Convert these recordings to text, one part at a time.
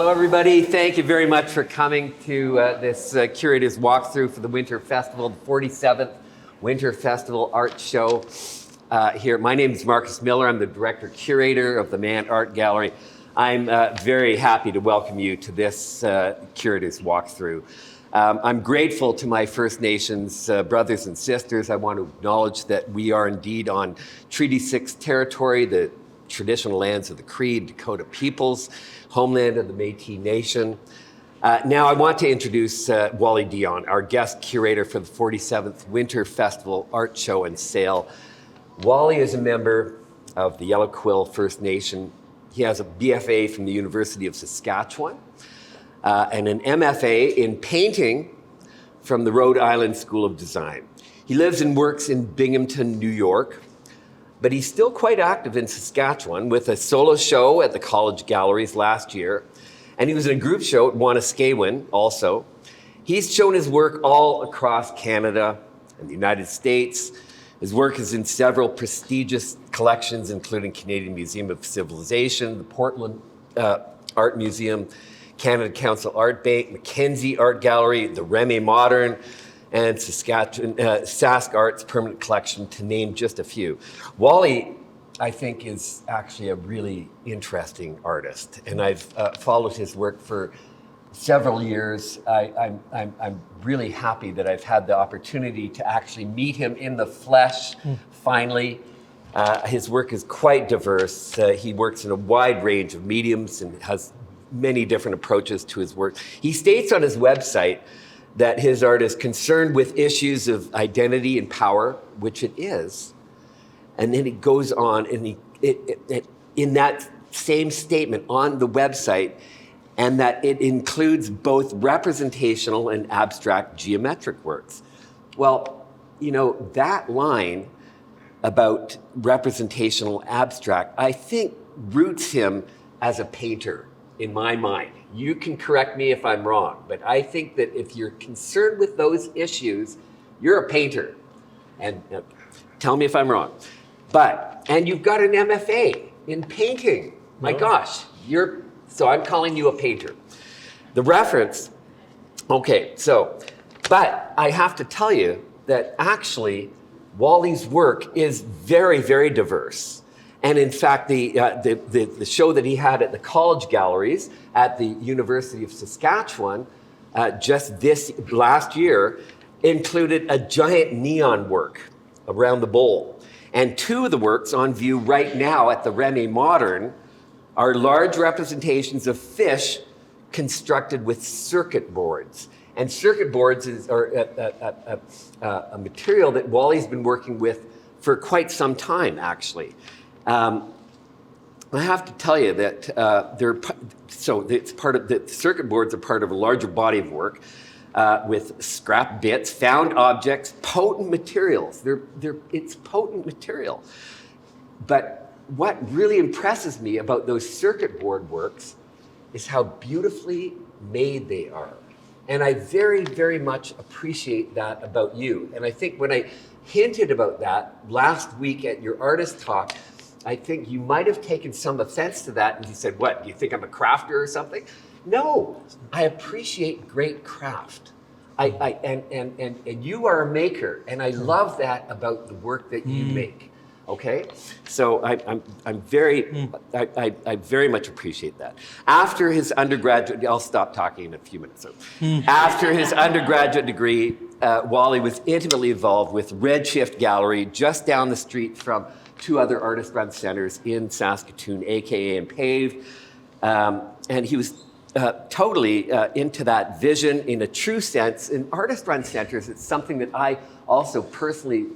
Hello, everybody. Thank you very much for coming to this Curator's walkthrough for the Winter Festival, the 47th Winter Festival Art Show here. My name is Marcus Miller. I'm the Director-Curator of the Mann Art Gallery. I'm very happy to welcome you to this Curator's walkthrough. I'm grateful to my First Nations brothers and sisters. I want to acknowledge that we are indeed on Treaty 6 territory, the traditional lands of the Cree, Dakota peoples, homeland of the Métis Nation. Now I want to introduce Wally Dion, our guest curator for the 47th Winter Festival Art Show and Sale. Wally is a member of the Yellow Quill First Nation. He has a BFA from the University of Saskatchewan and an MFA in painting from the Rhode Island School of Design. He lives and works in Binghamton, New York, but he's still quite active in Saskatchewan with a solo show at the College Galleries last year. And he was in a group show at Wanuskewin also. He's shown his work all across Canada and the United States. His work is in several prestigious collections, including Canadian Museum of Civilization, the Portland Art Museum, Canada Council Art Bank, Mackenzie Art Gallery, the Remy Modern, and Saskatchewan, Sask Arts Permanent Collection, to name just a few. Wally, I think, is actually a really interesting artist, and I've followed his work for several years. I'm really happy that I've had the opportunity to actually meet him in the flesh, finally. His work is quite diverse. He works in a wide range of mediums and has many different approaches to his work. He states on his website that his art is concerned with issues of identity and power, which it is. And then he goes on, and in that same statement on the website, and that it includes both representational and abstract geometric works. Well, you know, that line about representational abstract, I think roots him as a painter in my mind. You can correct me if I'm wrong, but I think that if you're concerned with those issues, you're a painter. And tell me if I'm wrong. And you've got an MFA in painting. My gosh, so I'm calling you a painter. The reference, okay, but I have to tell you that actually Wally's work is very, very diverse. And in fact, the show that he had at the College Galleries at the University of Saskatchewan just this last year included a giant neon work around the bowl. And two of the works on view right now at the Remy Modern are large representations of fish constructed with circuit boards. And circuit boards are a material that Wally's been working with for quite some time, actually. I have to tell you that it's part of the circuit boards are part of a larger body of work with scrap bits, found objects, potent materials. It's potent material. But what really impresses me about those circuit board works is how beautifully made they are. And I very, very much appreciate that about you. And I think when I hinted about that last week at your artist talk, I think you might have taken some offense to that, and you said, what, do you think I'm a crafter or something? No, I appreciate great craft. And you are a maker, and I love that about the work that you make. Okay, so I very much appreciate that. After his undergraduate, I'll stop talking in a few minutes. So, after his undergraduate degree, Wally was intimately involved with Redshift Gallery just down the street from two other artist-run centers in Saskatoon, AKA and PAVE, and he was totally into that vision in a true sense. In artist-run centers, it's something that I also personally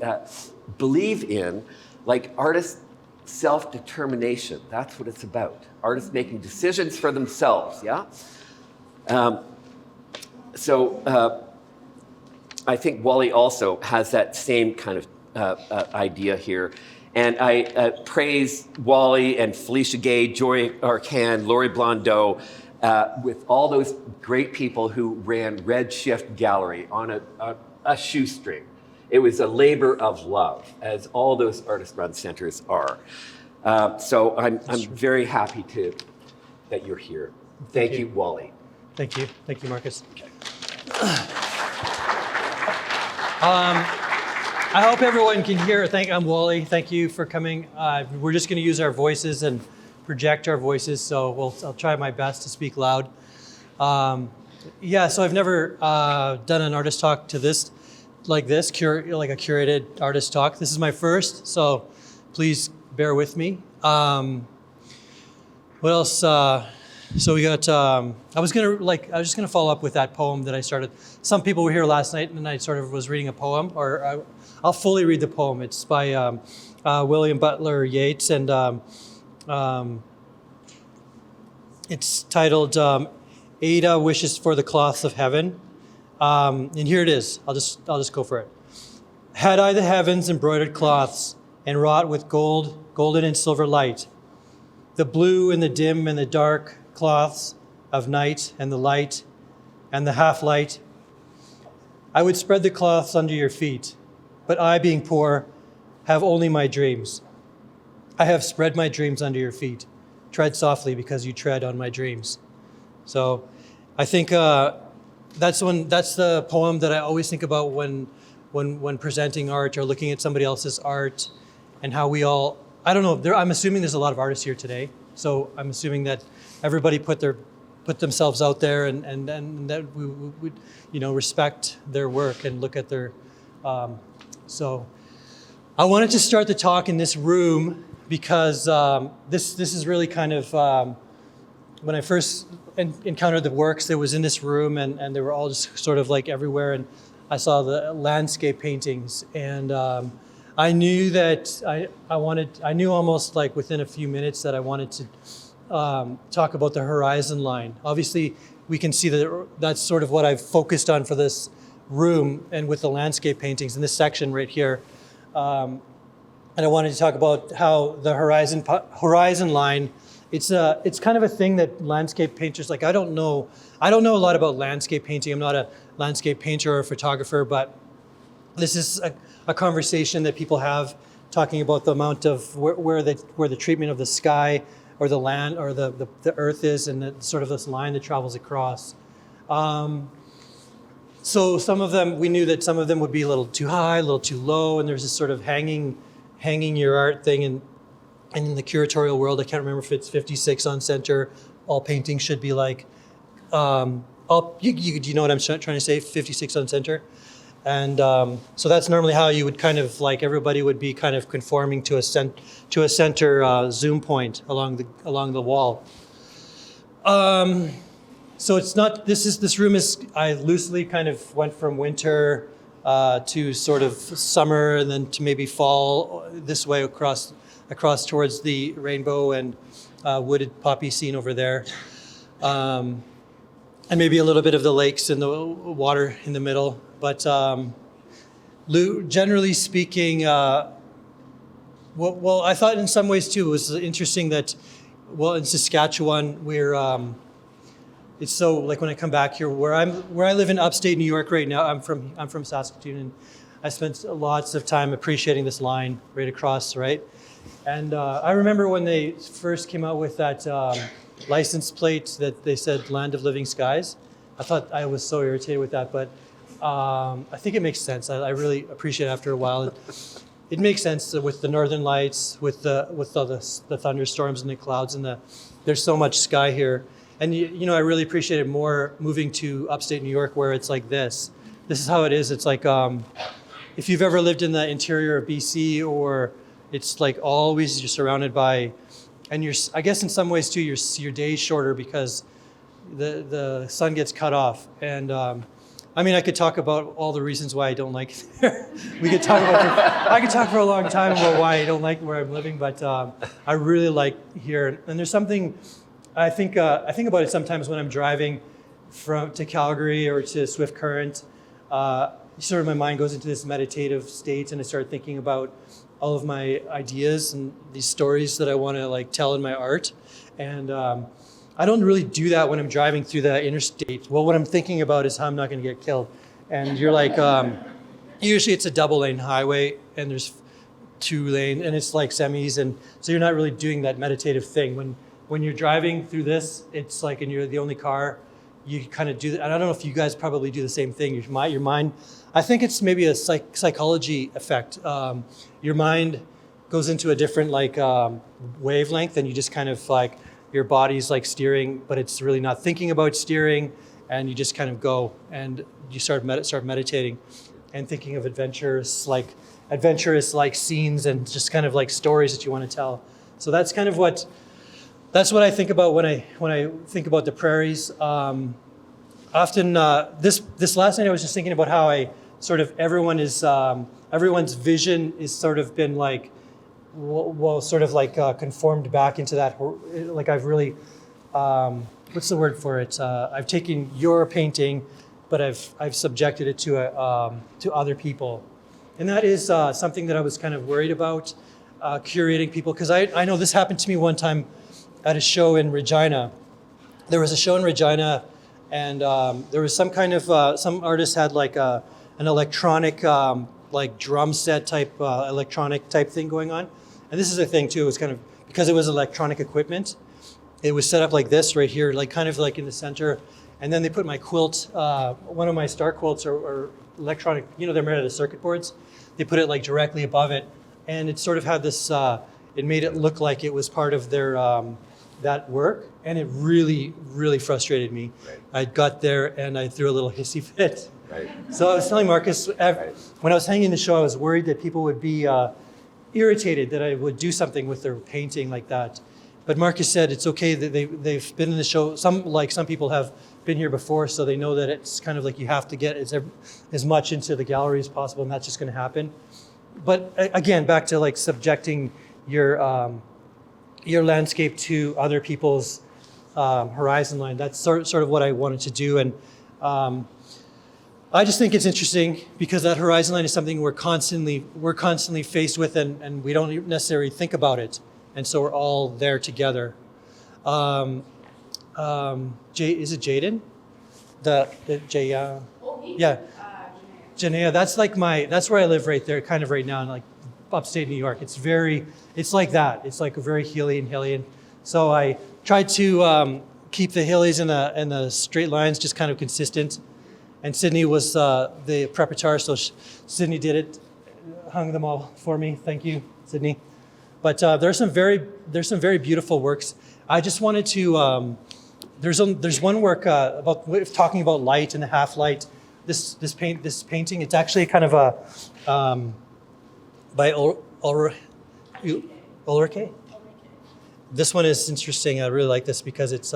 believe in. Like artist self-determination, that's what it's about. Artists making decisions for themselves, yeah? I think Wally also has that same kind of idea here. And I praise Wally and Felicia Gay, Joy Arcan, Laurie Blondeau, with all those great people who ran Redshift Gallery on a shoestring. It was a labor of love, as all those artist-run centers are. So I'm very happy that you're here. Thank you, Wally. Thank you, Marcus. Okay. I hope everyone can hear. I'm Wally. Thank you for coming. We're just going to use our voices and project our voices, so I'll try my best to speak loud. So I've never done an artist talk like a curated artist talk. This is my first, so please bear with me. What else? So we got. I was just gonna follow up with that poem that I started. Some people were here last night, and I sort of was reading a poem, I'll fully read the poem. It's by William Butler Yeats, and it's titled "Ada Wishes for the Cloths of Heaven," and here it is. I'll just go for it. Had I the heavens embroidered cloths and wrought with golden and silver light, the blue and the dim and the dark cloths of night and the light and the half-light, I would spread the cloths under your feet, but I, being poor, have only my dreams. I have spread my dreams under your feet. Tread softly because you tread on my dreams. So I think that's the poem that I always think about when presenting art or looking at somebody else's art, and how we all, I don't know, I'm assuming there's a lot of artists here today, so I'm assuming that everybody put themselves out there, and that we would respect their work and look at their. So I wanted to start the talk in this room because this is really kind of when I first encountered the works, it was in this room, and they were all just sort of like everywhere, and I saw the landscape paintings, and I knew that I knew almost like within a few minutes that I wanted to talk about the horizon line. Obviously, we can see that that's sort of what I've focused on for this room, and with the landscape paintings in this section right here. And I wanted to talk about how the horizon line, it's kind of a thing that landscape painters, like I don't know a lot about landscape painting. I'm not a landscape painter or a photographer, but this is a conversation that people have, talking about the amount of where the treatment of the sky or the land or the earth is, and the, sort of this line that travels across. So some of them, we knew that some of them would be a little too high, a little too low, and there's this sort of hanging your art thing. And in the curatorial world, I can't remember if it's 56 on center. All paintings should be like, do you know what I'm trying to say? 56 on center. And so that's normally how you would kind of like, everybody would be kind of conforming to a center zoom point along the wall. So it's not, this room is, I loosely kind of went from winter to sort of summer, and then to maybe fall this way across towards the rainbow and wooded poppy scene over there. And maybe a little bit of the lakes and the water in the middle. But generally speaking, I thought in some ways too, it was interesting that, in Saskatchewan, we're, it's so, like when I come back here, where I live in upstate New York right now, I'm from Saskatoon, and I spent lots of time appreciating this line right across, right? And I remember when they first came out with that license plate that they said "Land of Living Skies." I thought, I was so irritated with that, but I think it makes sense. I really appreciate it after a while. It makes sense with the northern lights, with all the thunderstorms and the clouds, and there's so much sky here. And I really appreciate it more moving to upstate New York, where it's like this. This is how it is. It's like if you've ever lived in the interior of BC, or it's like always you're surrounded by, and I guess in some ways too, your day's shorter because the sun gets cut off. And I mean, I could talk about all the reasons why I don't like it there. I could talk for a long time about why I don't like where I'm living, but I really like here. And there's something, I think about it sometimes when I'm driving to Calgary or to Swift Current. Sort of my mind goes into this meditative state, and I start thinking about all of my ideas and these stories that I want to like tell in my art. And I don't really do that when I'm driving through the interstate. Well, what I'm thinking about is how I'm not going to get killed. And you're like, usually it's a double lane highway, and there's 2 lanes, and it's like semis, and so you're not really doing that meditative thing. When when you're driving through this, it's like, and you're the only car, you kind of do that. And I don't know if you guys probably do the same thing. Your mind, I think it's maybe a psychology effect. Your mind goes into a different wavelength, and you just kind of like, your body's like steering, but it's really not thinking about steering, and you just kind of go, and you start meditating and thinking of adventurous like scenes and just kind of like stories that you want to tell. So that's kind of what I think about when I think about the prairies. Often this last night I was just thinking about how I sort of everyone's vision is sort of been like conformed back into that. Like I've really what's the word for it? I've taken your painting, but I've subjected it to other people, and that is something that I was kind of worried about curating people, because I know this happened to me one time at a show in Regina. There was a show in Regina, and there was some kind of some artist had like an electronic like drum set type electronic type thing going on, and this is a thing too. It was kind of, because it was electronic equipment, it was set up like this right here, like kind of like in the center, and then they put my quilt, one of my star quilts or electronic, they're made out of circuit boards. They put it like directly above it, and it sort of had this. It made it look like it was part of their that work, and it really, really frustrated me. Right. I got there and I threw a little hissy fit. Right. So I was telling Marcus, when I was hanging the show, I was worried that people would be irritated that I would do something with their painting like that. But Marcus said it's okay, that they've been in the show. Some people have been here before, so they know that it's kind of like you have to get as much into the gallery as possible, and that's just going to happen. But again, back to like subjecting your landscape to other people's horizon line. That's sort of what I wanted to do, and I just think it's interesting because that horizon line is something we're constantly faced with, and we don't necessarily think about it, and so we're all there together. Is it Jaden? Yeah. Janaea, that's where I live right there, kind of right now, in like upstate New York. It's like that. It's like a very hilly and hilly. So I tried to keep the hillies and the straight lines just kind of consistent. And Sydney was the preparator, so Sydney did it, hung them all for me. Thank you, Sydney. But there's some very beautiful works. I just wanted to. There's one work about talking about light and the half light. This painting. It's actually kind of a by Ulrike. This one is interesting. I really like this because it's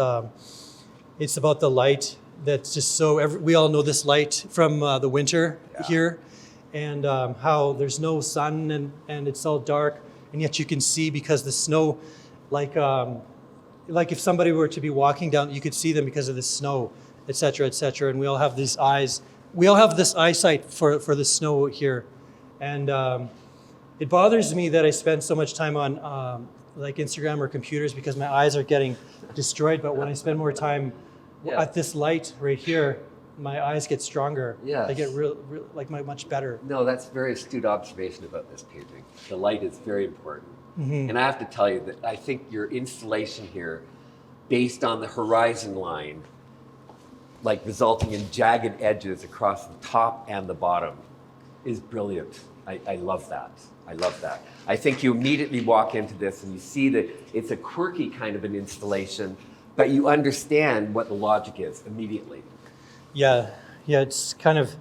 about the light. That's just so. We all know this light from the winter here, and how there's no sun and it's all dark, and yet you can see because the snow, like if somebody were to be walking down, you could see them because of the snow, et cetera, et cetera. And we all have these eyes. We all have this eyesight for the snow here, and it bothers me that I spend so much time on like Instagram or computers because my eyes are getting destroyed. But when I spend more time at this light right here, my eyes get stronger. Yes. They get much better. No, that's a very astute observation about this painting. The light is very important. Mm-hmm. And I have to tell you that I think your installation here, based on the horizon line, like resulting in jagged edges across the top and the bottom, is brilliant. I love that. I love that. I think you immediately walk into this and you see that it's a quirky kind of an installation, but you understand what the logic is immediately. Yeah, it's kind of,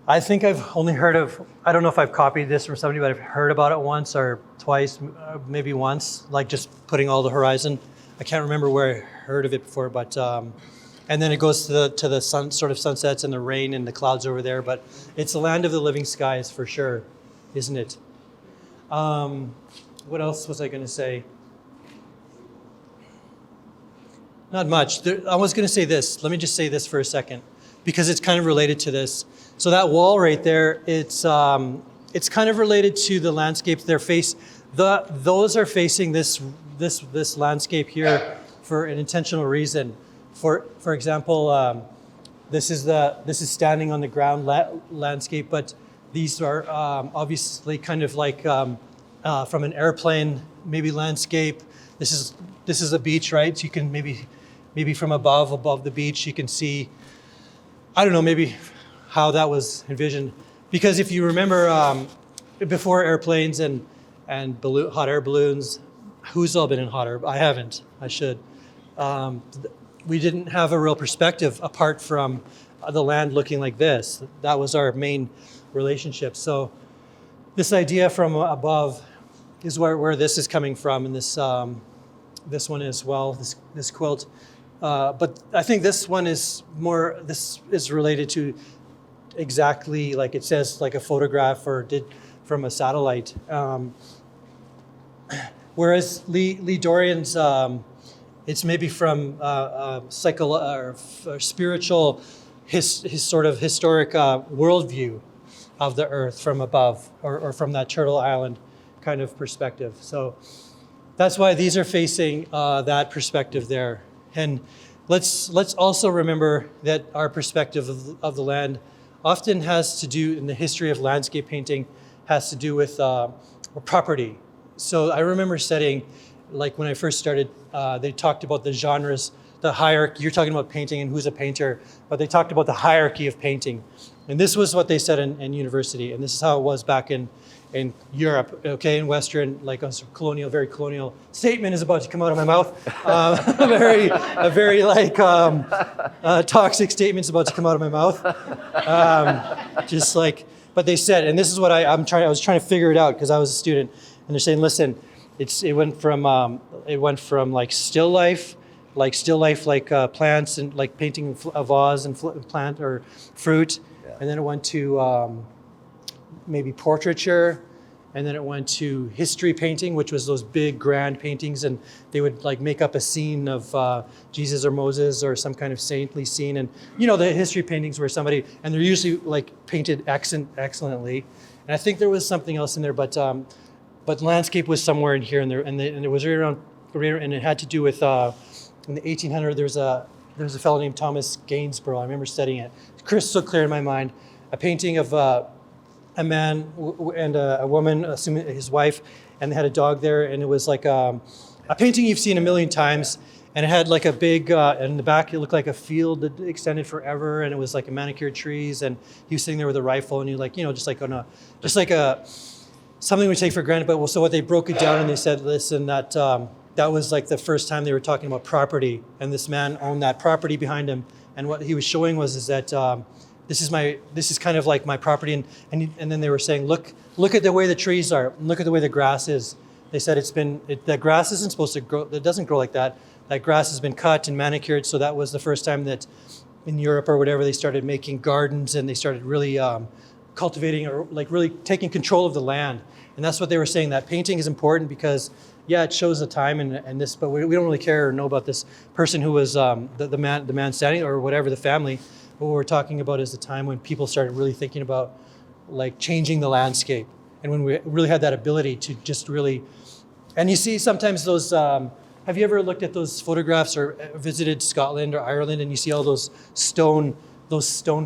I think I've only heard of, I don't know if I've copied this from somebody, but I've heard about it once or twice, maybe once, like just putting all the horizon. I can't remember where I heard of it before, but, and then it goes to the sun, sort of sunsets and the rain and the clouds over there, but it's the land of the living skies for sure, isn't it? What else was I going to say? Not much. I was going to say this. Let me just say this for a second, because it's kind of related to this. So that wall right there, it's kind of related to the landscapes. Those are facing this landscape here for an intentional reason. For example, this is standing on the ground landscape, but these are obviously kind of like from an airplane, maybe landscape. This is a beach, right? So you can maybe from above the beach, you can see, I don't know, maybe how that was envisioned. Because if you remember, before airplanes and hot air balloons, who's all been in hot air? I haven't. I should. We didn't have a real perspective apart from the land looking like this. That was our main relationship. So this idea from above is where this is coming from, and this one as well, this quilt. But I think this one is more, this is related to exactly like it says, like a photograph or did from a satellite. Whereas Lee Dorian's, it's maybe from or spiritual, his sort of historic worldview of the earth from above, or from that Turtle Island kind of perspective. So that's why these are facing that perspective there. And let's also remember that our perspective of the land often has to do, in the history of landscape painting, has to do with property. So I remember studying, like when I first started, they talked about the genres, the hierarchy. You're talking about painting and who's a painter, but they talked about the hierarchy of painting. And this was what they said in university, and this is how it was back in Europe, okay, in Western, like a colonial, very colonial statement is about to come out of my mouth. A very like toxic statement is about to come out of my mouth. Just like, but they said, and this is what I was trying to figure it out because I was a student, and they're saying, listen, it went from like still life, like plants and like painting a vase and plant or fruit, yeah. And then it went to maybe portraiture, and then it went to history painting, which was those big grand paintings, and they would like make up a scene of Jesus or Moses or some kind of saintly scene, and you know the history paintings where somebody, and they're usually like painted excellently, and I think there was something else in there, but landscape was somewhere in here, and it was right around, and it had to do with in the 1800s. There was a fellow named Thomas Gainsborough. I remember studying it. It's crystal clear in my mind. A painting of a man and a woman, assuming his wife, and they had a dog there, and it was like a painting you've seen a million times, and it had like a big, in the back it looked like a field that extended forever, and it was like a manicured trees, and he was sitting there with a rifle, and he like, you know, just like something we take for granted. But so what they broke it down and they said, listen, that was like the first time they were talking about property, and this man owned that property behind him, and what he was showing was that this is kind of like my property, and then they were saying, look at the way the trees are, look at the way the grass is. They said that grass isn't supposed to grow, it doesn't grow like that. That grass has been cut and manicured, so that was the first time that in Europe or whatever they started making gardens, and they started really cultivating, or like really taking control of the land. And that's what they were saying, that painting is important because, yeah, it shows the time and this, but we don't really care or know about this person who was the man standing, or whatever, the family. What we're talking about is the time when people started really thinking about like changing the landscape, and when we really had that ability to just really, and you see sometimes those, have you ever looked at those photographs or visited Scotland or Ireland, and you see all those stone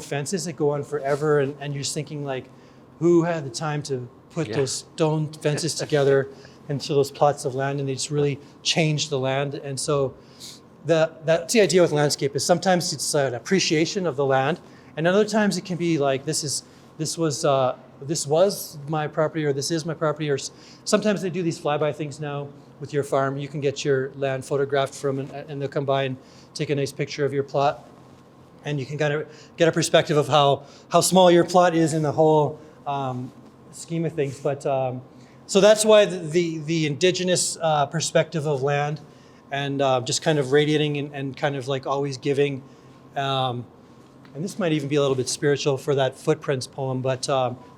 fences that go on forever, and you're just thinking like, who had the time to put those stone fences together into those plots of land, and they just really changed the land. And so that's the idea with landscape, is sometimes it's an appreciation of the land, and other times it can be like, this was my property, or this is my property, or sometimes they do these flyby things now with your farm. You can get your land photographed from, and they'll come by and take a nice picture of your plot, and you can kind of get a perspective of how small your plot is in the whole scheme of things. But so that's why the indigenous perspective of land, and just kind of radiating and kind of like always giving, and this might even be a little bit spiritual for that Footprints poem, but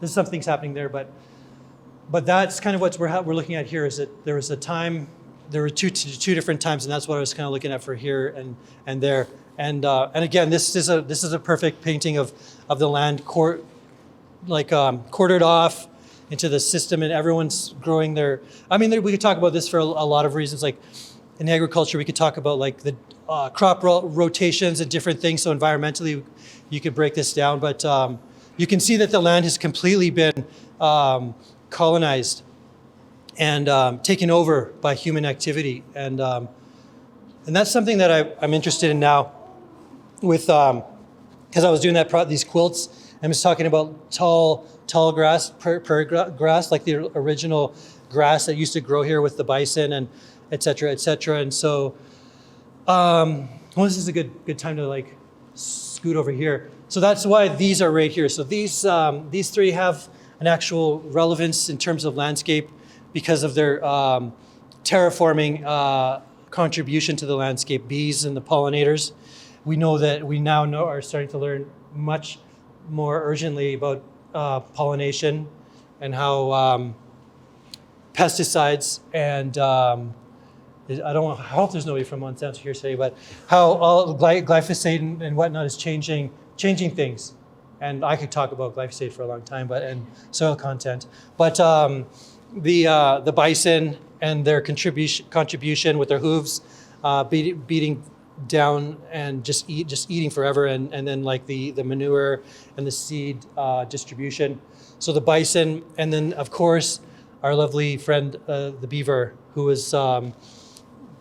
there's some things happening there. But that's kind of what we're looking at here, is that there was a time, there were two different times, and that's what I was kind of looking at for here and there. And again, this is a perfect painting of the land quartered off into the system, and everyone's growing their. I mean, we could talk about this for a lot of reasons. Like in agriculture, we could talk about like the crop rotations and different things. So environmentally, you could break this down, but you can see that the land has completely been colonized, and taken over by human activity. And that's something that I'm interested in now with, because I was doing these quilts. I was talking about tall grass, grass, like the original grass that used to grow here with the bison and et cetera, et cetera. And so, this is a good time to like scoot over here. So that's why these are right here. So these three have an actual relevance in terms of landscape because of their terraforming contribution to the landscape. Bees and the pollinators. We now are starting to learn much more urgently about pollination and how pesticides and I hope there's nobody from Monsanto here today, but how all glyphosate and whatnot is changing things. And I could talk about glyphosate for a long time, and soil content. But the bison and their contribution with their hooves, beating down and just eating forever, and then like the manure and the seed distribution. So the bison, and then of course our lovely friend the beaver, who is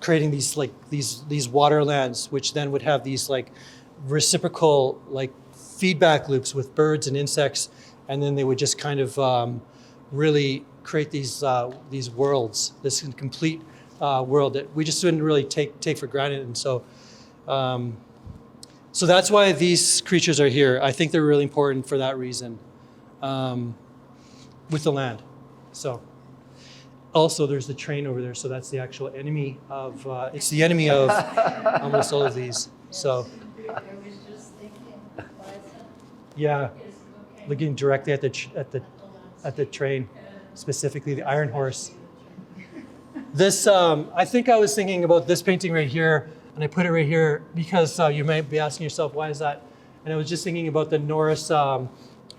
creating these waterlands, which then would have these like reciprocal like feedback loops with birds and insects, and then they would just kind of really create these worlds, this complete world that we just didn't really take for granted. And so that's why these creatures are here. I think they're really important for that reason, with the land. So also there's the train over there, so that's the actual enemy of it's the enemy of almost all of these. So yeah, looking directly at the train, specifically the iron horse. This I think I was thinking about this painting right here, and I put it right here because you might be asking yourself, why is that? And I was just thinking about the Norse,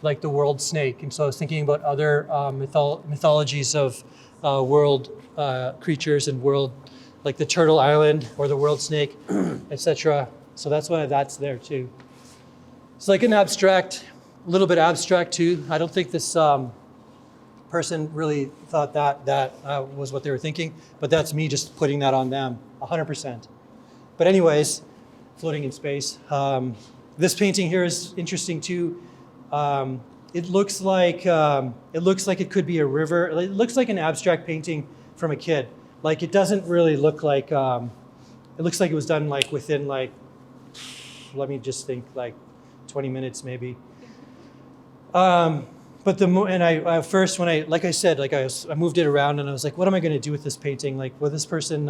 like the world snake, and so I was thinking about other mythologies of world creatures and world, like the turtle island or the world snake, etc. So that's why that's there too. It's like an abstract, a little bit abstract too. I don't think this person really thought that was what they were thinking, but that's me just putting that on them, 100%. But anyways, floating in space. This painting here is interesting too. It looks like it could be a river. It looks like an abstract painting from a kid. Like it doesn't really look like. It looks like it was done like within like, let me just think, like 20 minutes maybe. But I first when I like I said, like I moved it around and I was like, what am I going to do with this painting? Like, well, this person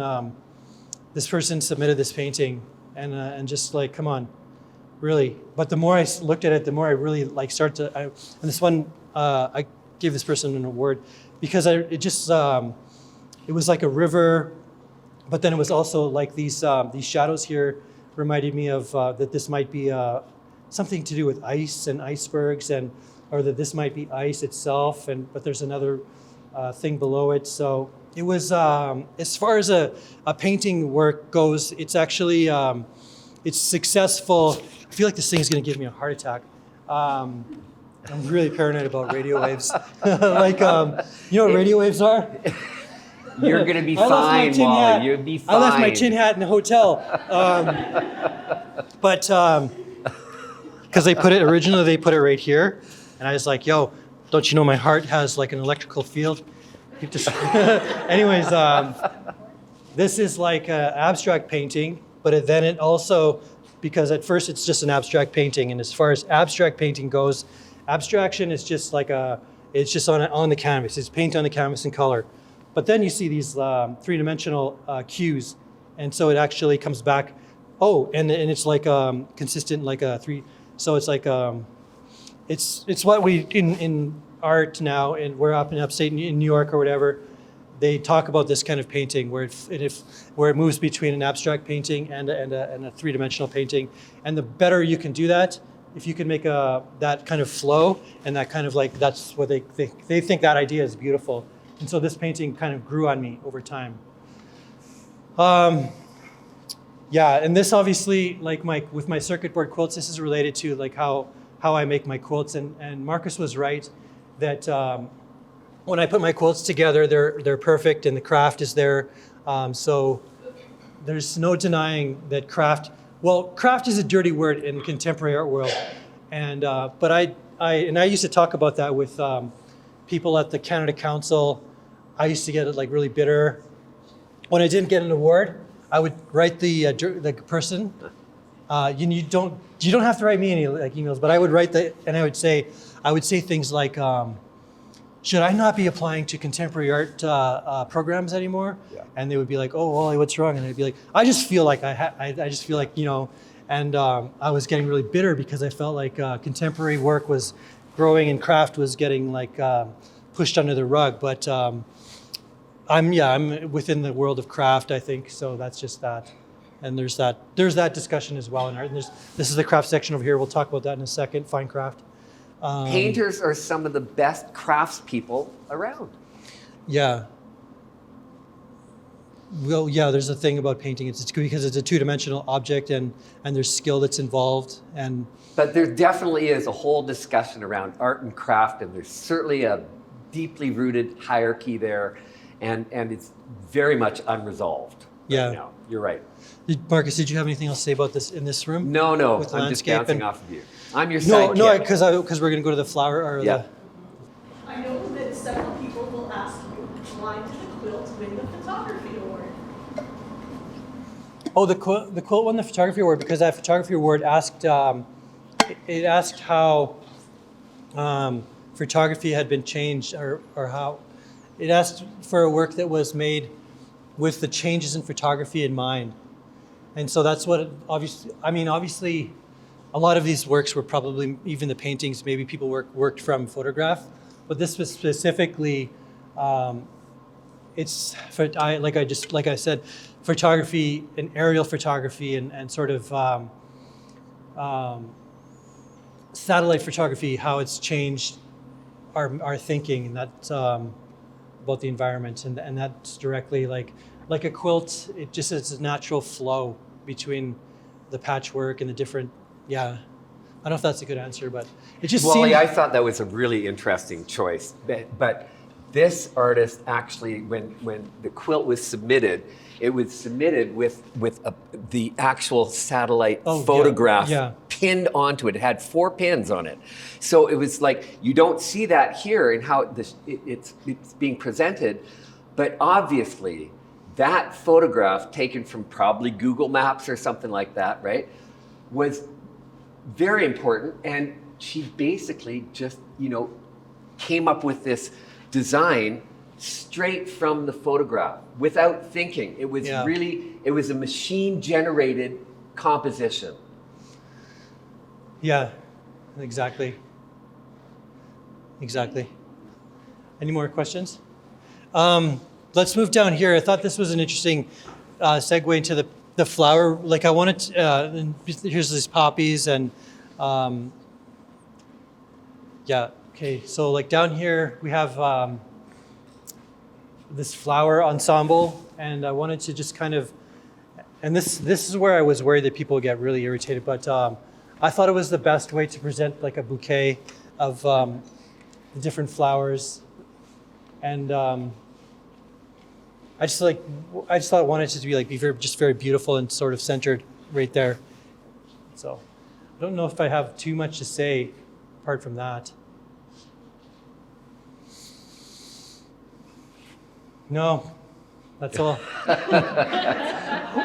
submitted this painting, and just like, come on. Really, but the more I looked at it, the more I really like start to. And this one, I gave this person an award because it was like a river, but then it was also like these shadows here reminded me of that this might be something to do with ice and icebergs, or that this might be ice itself, but there's another thing below it. So it was as far as a painting work goes, it's actually it's successful. I feel like this thing is going to give me a heart attack. I'm really paranoid about radio waves. Like, you know what radio waves are? You're going to be fine, Wally. You'll be fine. I left my tin hat in the hotel. But because they put it right here. And I was like, yo, don't you know my heart has like an electrical field? Anyways, this is like an abstract painting, but then it also, because at first it's just an abstract painting, and as far as abstract painting goes, abstraction is just like it's just on the canvas. It's paint on the canvas in color. But then you see these three-dimensional cues, and so it actually comes back. Oh, and it's like consistent, like a three. So it's like it's what we in art now, and we're up in upstate in New York or whatever. They talk about this kind of painting where it moves between an abstract painting and a three-dimensional painting. And the better you can do that, if you can make that kind of flow and that kind of like, that's what they think that idea is beautiful. And so this painting kind of grew on me over time. Yeah, and this obviously, like with my circuit board quilts, this is related to like how I make my quilts. And Marcus was right that when I put my quilts together, they're perfect, and the craft is there. So there's no denying that craft. Well, craft is a dirty word in contemporary art world, and but I used to talk about that with people at the Canada Council. I used to get like really bitter when I didn't get an award. I would write the person. You don't have to write me any like emails, but I would write and I would say things like, should I not be applying to contemporary art programs anymore? Yeah. And they would be like, oh, Wally, what's wrong? And I'd be like, I just feel like I just feel like, and I was getting really bitter because I felt like contemporary work was growing and craft was getting like pushed under the rug. But I'm within the world of craft, I think. So that's just that. And there's that discussion as well in art. And this is the craft section over here. We'll talk about that in a second. Fine craft. Painters are some of the best craftspeople around. Yeah. Well, yeah. There's a thing about painting. It's because it's a two-dimensional object, and there's skill that's involved. But there definitely is a whole discussion around art and craft, and there's certainly a deeply rooted hierarchy there, and it's very much unresolved. Yeah. Right now. You're right. Marcus, did you have anything else to say about this in this room? No. With I'm just landscape bouncing off of you. I'm your sidekick. No, because we're going to go to the flower or Yeah. I know that several people will ask you, why did the quilt win the photography award? Oh, the quilt won the photography award because that photography award asked it asked how photography had been changed or how it asked for a work that was made with the changes in photography in mind. And so that's what obviously a lot of these works were probably, even the paintings, maybe people worked from photograph, but this was specifically it's for like I said, photography and aerial photography and sort of satellite photography, how it's changed our thinking, and that's about the environment, and that's directly like a quilt. It just is a natural flow between the patchwork and the different. Yeah, I don't know if that's a good answer, but it just Wally, seemed. I thought that was a really interesting choice. But this artist actually, when the quilt was submitted, it was submitted with the actual satellite photograph pinned onto it. It had 4 pins on it. So it was like, you don't see that here in how it's being presented, but obviously that photograph taken from probably Google Maps or something like that, right, was very important. And she basically just, came up with this design straight from the photograph without thinking. It was it was a machine generated composition. Yeah, exactly. Any more questions? Let's move down here. I thought this was an interesting segue into the flower. Like I wanted to, here's these poppies and okay. So like down here we have this flower ensemble, and I wanted to just kind of, and this is where I was worried that people would get really irritated, but I thought it was the best way to present like a bouquet of the different flowers, and I just thought I wanted it to be like very beautiful and sort of centered right there. So I don't know if I have too much to say apart from that. No, that's all.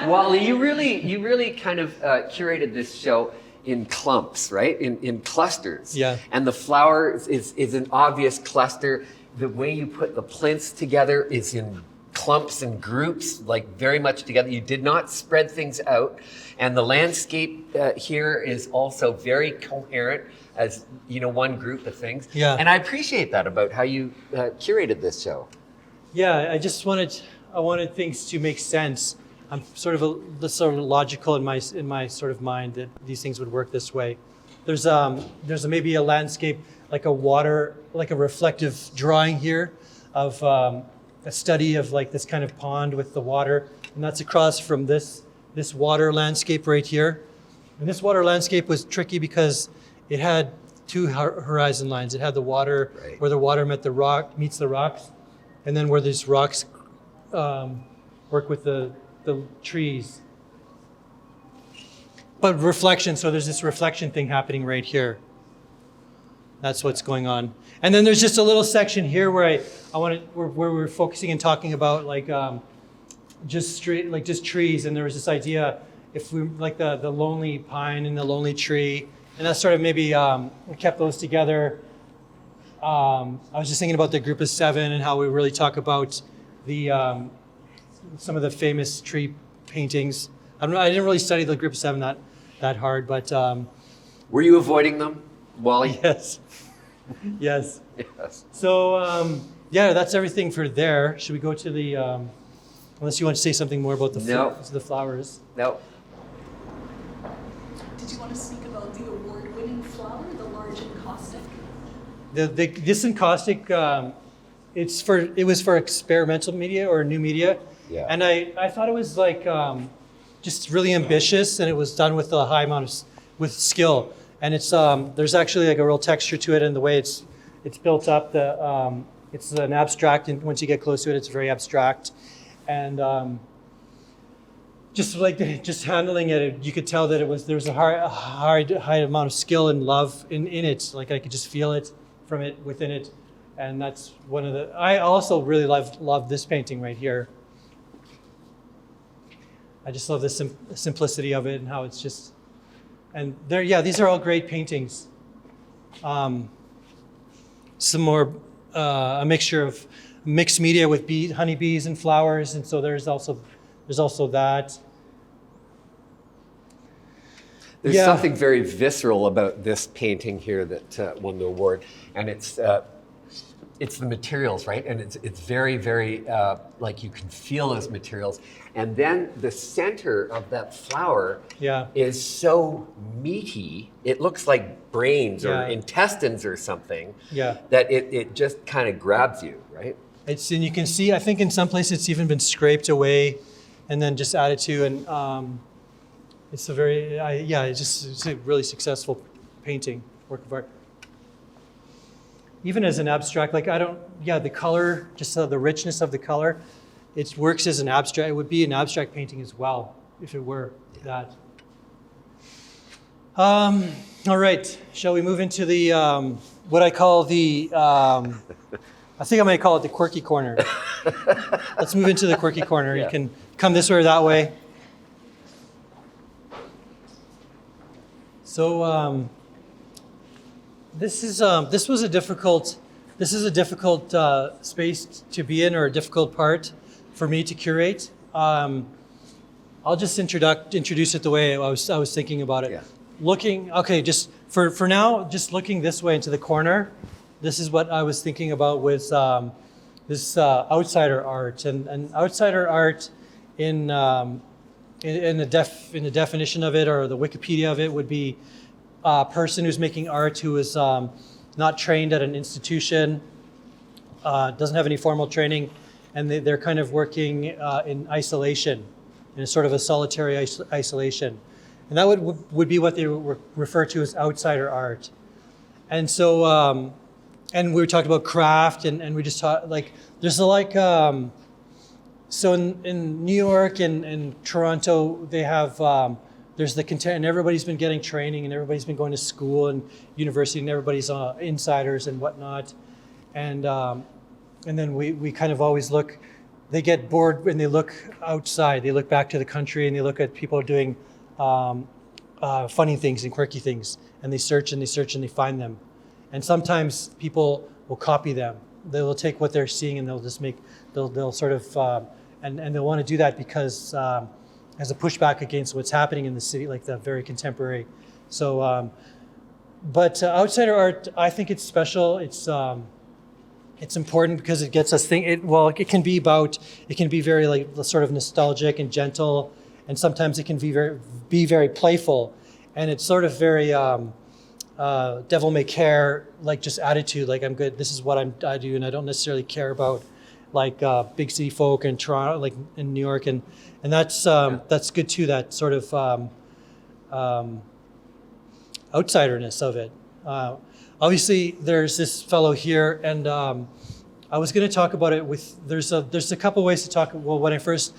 Wally, you really kind of curated this show in clumps, right? In clusters. Yeah. And the flower is an obvious cluster. The way you put the plinths together is in clumps and groups, like very much together. You did not spread things out. And the landscape here is also very coherent as, one group of things. Yeah. And I appreciate that about how you curated this show. Yeah, I wanted things to make sense. I'm sort of logical in my sort of mind that these things would work this way. There's maybe a landscape, like a reflective drawing here of a study of like this kind of pond with the water, and that's across from this water landscape right here. And this water landscape was tricky because it had two horizon lines. It had the water Right. where the water meets the rocks, and then where these rocks work with the trees. But reflection, so there's this reflection thing happening right here. That's what's going on. And then there's just a little section here where where we're focusing and talking about like just trees. And there was this idea, if we like the lonely pine and the lonely tree, and that sort of maybe we kept those together. I was just thinking about the group of seven and how we really talk about the some of the famous tree paintings. I didn't really study the group of seven that hard, but Were you avoiding them, Wally? yes, yes. Yes. So yeah, that's everything for there. Should we go to the? Unless you want to say something more about the No. the flowers. No. Did you want to speak about the award-winning flower, the large encaustic? This encaustic, it was for experimental media or new media, Yeah. and I thought it was like just really ambitious, and it was done with a high amount of with skill, and it's there's actually like a real texture to it, and the way it's built up. It's an abstract, and once you get close to it, it's very abstract, and just handling it, you could tell that there was a high amount of skill and love in it. Like I could just feel it from it within it, and that's one of the. I also really love this painting right here. I just love the simplicity of it and how it's just, and there, yeah, these are all great paintings. Some more, a mixture of mixed media with honeybees and flowers, and so there's also that. There's Yeah. something very visceral about this painting here that won the award, and it's the materials, right? And it's very, very like you can feel those materials. And then the center of that flower Yeah. is so meaty. It looks like brains or Yeah. intestines or something. Yeah. That it just kind of grabs you, right? And you can see, I think in some places it's even been scraped away and then just added to, and it's it's a really successful painting, work of art. Even as an abstract, the color, just the richness of the color, it works as an abstract. It would be an abstract painting as well, if it were that. All right, shall we move into the, what I call the, I think I might call it the quirky corner. Let's move into the quirky corner. Yeah. You can come this way or that way. So this is a difficult space to be in, or a difficult part for me to curate. I'll just introduce it the way I was thinking about it. Yeah. Just for now, just looking this way into the corner. This is what I was thinking about with this outsider art, and outsider art in the definition of it, or the Wikipedia of it, would be a person who's making art who is not trained at an institution, doesn't have any formal training, and they're kind of working in isolation, in a sort of a solitary isolation. And that would be what they refer to as outsider art. And so, and we talked about craft, and we just talked, like, there's so in New York and Toronto, they have, there's the content, and everybody's been getting training, and everybody's been going to school and university, and everybody's insiders and whatnot. And then we kind of always look, they get bored when they look outside. They look back to the country, and they look at people doing funny things and quirky things, and they search and they search and they find them. And sometimes people will copy them. They will take what they're seeing and they'll just they'll sort of, and they'll want to do that because as a pushback against what's happening in the city, like the very contemporary. So, but outsider art, I think it's special. It's important because it gets us thinking. It can be very like sort of nostalgic and gentle, and sometimes it can be very playful, and it's sort of very devil may care, like just attitude, like I'm good, this is what I do, and I don't necessarily care about like big city folk in Toronto, like in New York, and that's good too, that sort of outsiderness of it. obviously there's this fellow here, and I was going to talk about it with, there's a couple ways to talk. Well, when I first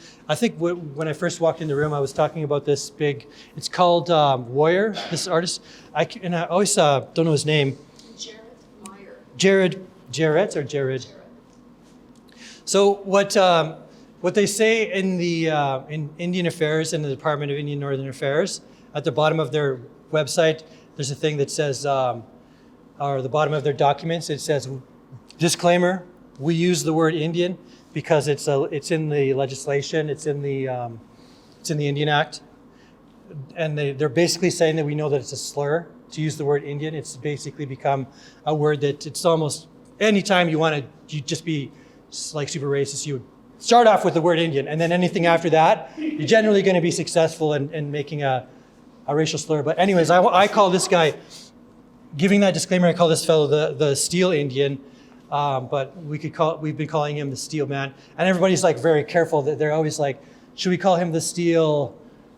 walked in the room, I was talking about this big, it's called Warrior, this artist. I always don't know his name. Jared Meyer. Jared. So what they say in the in Indian Affairs, in the Department of Indian Northern Affairs, at the bottom of their website, there's a thing that says, or the bottom of their documents, it says, disclaimer, we use the word Indian because it's in the legislation, it's in the Indian Act, and they're basically saying that we know that it's a slur to use the word Indian. It's basically become a word that it's almost anytime you want to just be like super racist, you start off with the word Indian, and then anything after that, you're generally going to be successful in making a racial slur. But anyways, I call this guy, giving that disclaimer, I call this fellow the Steel Indian, but we've been calling him the Steel Man, and everybody's like very careful that they're always like, should we call him the Steel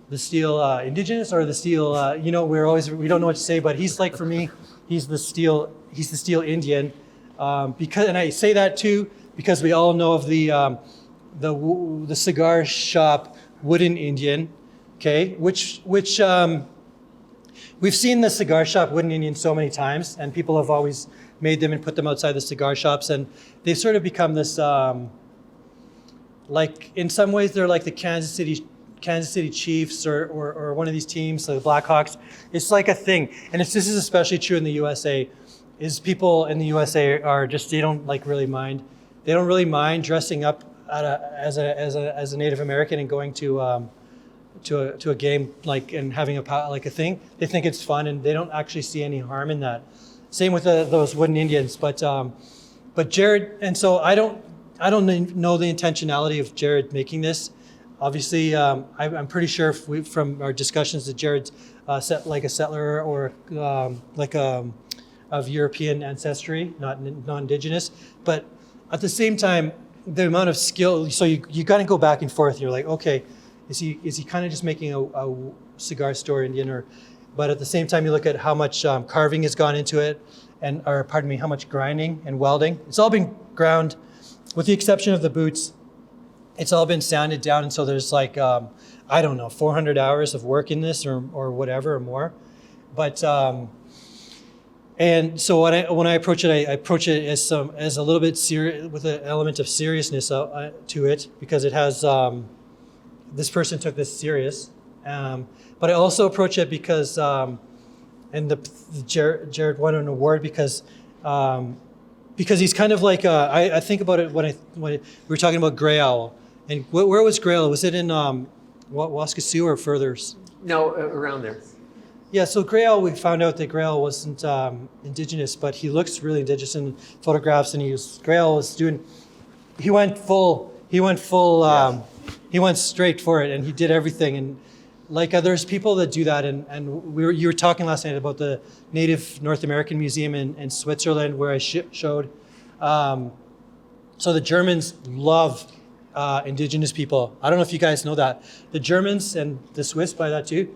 Indigenous or the Steel? We don't know what to say, but he's like, for me, he's the Steel Indian, because, and I say that too because we all know of the cigar shop Wooden Indian, okay, which we've seen the cigar shop Wooden Indian so many times, and people have always made them and put them outside the cigar shops, and they've sort of become this, like in some ways they're like the Kansas City Chiefs or one of these teams, the Blackhawks. It's like a thing, and this is especially true in the USA. Is people in the USA are just, they don't like really mind. They don't really mind dressing up as a Native American and going to a game and having a thing. They think it's fun, and they don't actually see any harm in that. Same with those Wooden Indians, but Jared, and so I don't know the intentionality of Jared making this. Obviously, I'm pretty sure from our discussions that Jared's like a settler or of European ancestry, not non-Indigenous. But at the same time, the amount of skill, so you got to go back and forth. You're like, okay, is he kind of just making a cigar store Indian, but at the same time you look at how much carving has gone into it, how much grinding and welding. It's all been ground, with the exception of the boots. It's all been sanded down, and so there's like 400 hours of work in this or whatever or more. But and so when I approach it, I approach it as a little bit serious, with an element of seriousness to it, because it has this person took this serious. But I also approach it because Jared won an award because he's kind of like I think about it when we were talking about Gray Owl, and where was Gray Owl? Was it in Waskesiu or further? No, around there. Yeah, so Gray Owl, we found out that Gray Owl wasn't Indigenous, but he looks really Indigenous in photographs, and Gray Owl was doing. He went straight for it, and he did everything. And like there's people that do that, and you were talking last night about the Native North American Museum in Switzerland, where I showed. So the Germans love Indigenous people. I don't know if you guys know that. The Germans and the Swiss by that too.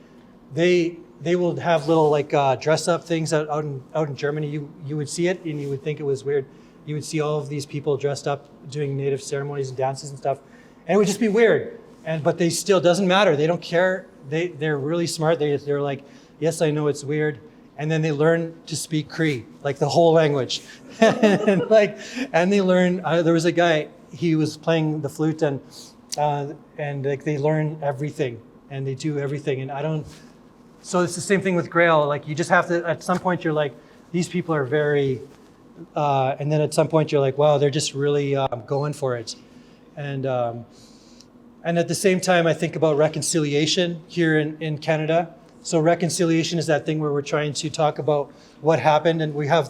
They will have little dress up things out in Germany. You would see it and you would think it was weird. You would see all of these people dressed up doing native ceremonies and dances and stuff, and it would just be weird. But they still, doesn't matter. They don't care. They're really smart. They're like, yes, I know it's weird, and then they learn to speak Cree, like the whole language, and they learn. There was a guy. He was playing the flute, and they learn everything and they do everything. And I don't. So it's the same thing with Grail. Like you just have to. At some point, you're like, these people are very. And then at some point, you're like, wow, they're just really going for it, and at the same time, I think about reconciliation here in Canada. So reconciliation is that thing where we're trying to talk about what happened, and we have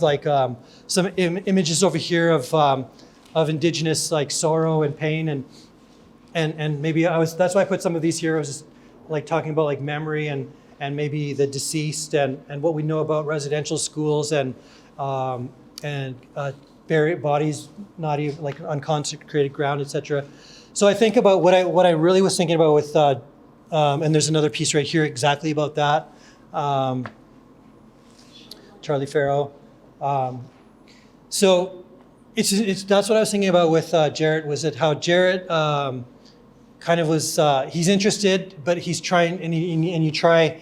some images over here of Indigenous sorrow and pain, and maybe that's why I put some of these here. I was just talking about memory and maybe the deceased and what we know about residential schools and buried bodies, not even unconsecrated ground, etc. So I think about what I really was thinking about with, and there's another piece right here exactly about that. Charlie Farrow. So it's that's what I was thinking about with Jarrett, was it how Jarrett kind of was, he's interested, but he's trying, and you try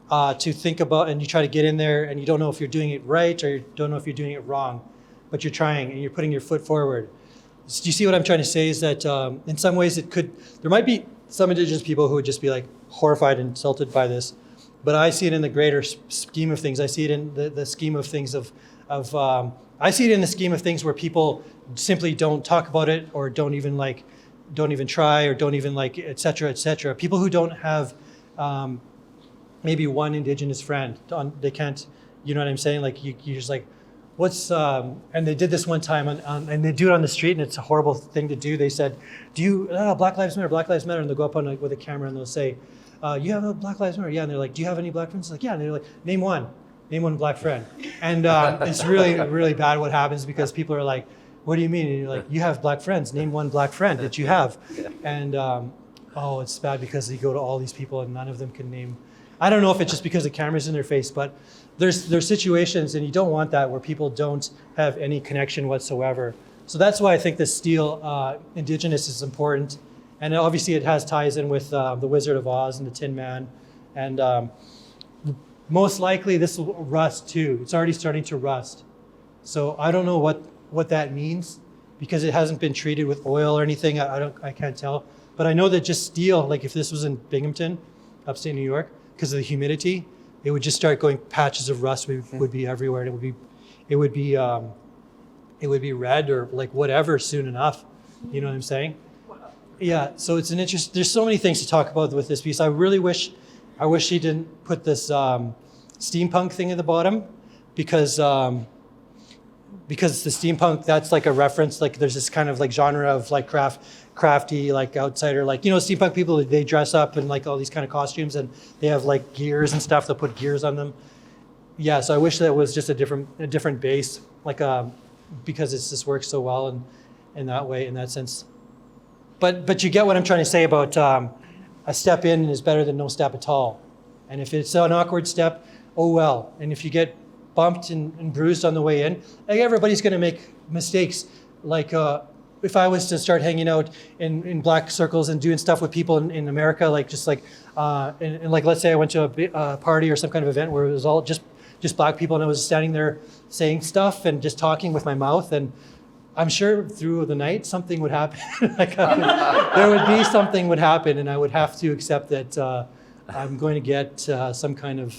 to think about, and you try to get in there, and you don't know if you're doing it right, or you don't know if you're doing it wrong, but you're trying, and you're putting your foot forward. Do you see what I'm trying to say? Is that in some ways there might be some Indigenous people who would just be like horrified and insulted by this, but I see it in the greater scheme of things. I see it in the scheme of things I see it in the scheme of things where people simply don't talk about it, or don't even try, or don't even et cetera, et cetera. People who don't have maybe one Indigenous friend, they can't, you know what I'm saying? Like you're just like, what's, and they did this one time and they do it on the street, and it's a horrible thing to do. They said, do you, Black Lives Matter, Black Lives Matter. And they'll go up with a camera and they'll say, you have a Black Lives Matter? Yeah. And they're like, do you have any black friends? Like, yeah. And they're like, name one black friend. And it's really, really bad what happens, because people are like, what do you mean? And you're like, you have black friends, name one black friend that you have. And it's bad because you go to all these people and none of them can name. I don't know if it's just because the camera's in their face, but there's situations, and you don't want that, where people don't have any connection whatsoever. So that's why I think the steel Indigenous is important. And obviously it has ties in with the Wizard of Oz and the Tin Man. And most likely this will rust too. It's already starting to rust. So I don't know what that means, because it hasn't been treated with oil or anything. I can't tell. But I know that just steel, like if this was in Binghamton, upstate New York, because of the humidity, it would just start going, patches of rust would be everywhere, and it would be red or like whatever soon enough. You know what I'm saying? Yeah. So it's an interest. There's so many things to talk about with this piece. I wish he didn't put this steampunk thing at the bottom, because the steampunk, that's like a reference. Like there's this kind of like genre of like crafty, like outsider, like, steampunk people, they dress up in like all these kind of costumes, and they have like gears and stuff. They'll put gears on them. Yeah, so I wish that was just a different base, like because it's just works so well in that way, in that sense. But you get what I'm trying to say about a step in is better than no step at all. And if it's an awkward step, oh well. And if you get bumped and bruised on the way in, like everybody's going to make mistakes. Like if I was to start hanging out in black circles and doing stuff with people in America, like just like, and like let's say I went to a party or some kind of event where it was all just black people, and I was standing there saying stuff and just talking with my mouth, and I'm sure through the night something would happen. There would be something would happen, and I would have to accept that I'm going to get some kind of,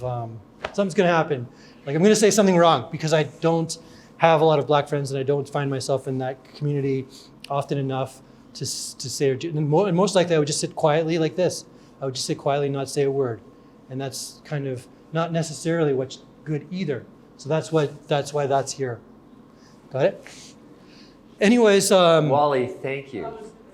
something's going to happen. Like I'm going to say something wrong, because I don't have a lot of black friends, and I don't find myself in that community often enough to say, and most likely I would just sit quietly like this. I would just sit quietly and not say a word. And that's kind of not necessarily what's good either. So that's why that's here. Got it? Anyways. Wally, thank you.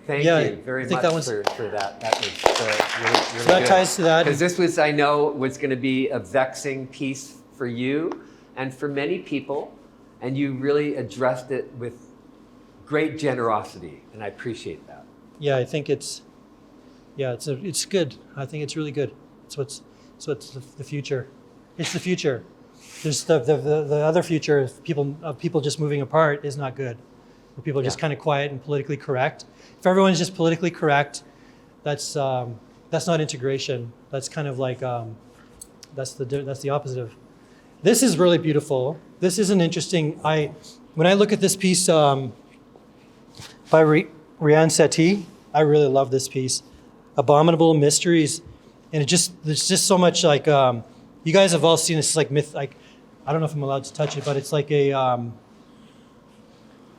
Thank you very much for that. That was really so that good. Ties to that. Because this was, I know, was going to be a vexing piece for you and for many people, and you really addressed it with great generosity, and I appreciate that. Yeah, I think it's good. I think it's really good. It's what's the future. It's the future. There's the other future of people just moving apart is not good. Where people are just kind of quiet and politically correct. If everyone's just politically correct, that's not integration. That's kind of like that's the opposite of. This is really beautiful. This is an interesting. When I look at this piece by Rian Sethi, I really love this piece. Abominable Mysteries, and there's just so much like you guys have all seen this like myth. Like I don't know if I'm allowed to touch it, but it's like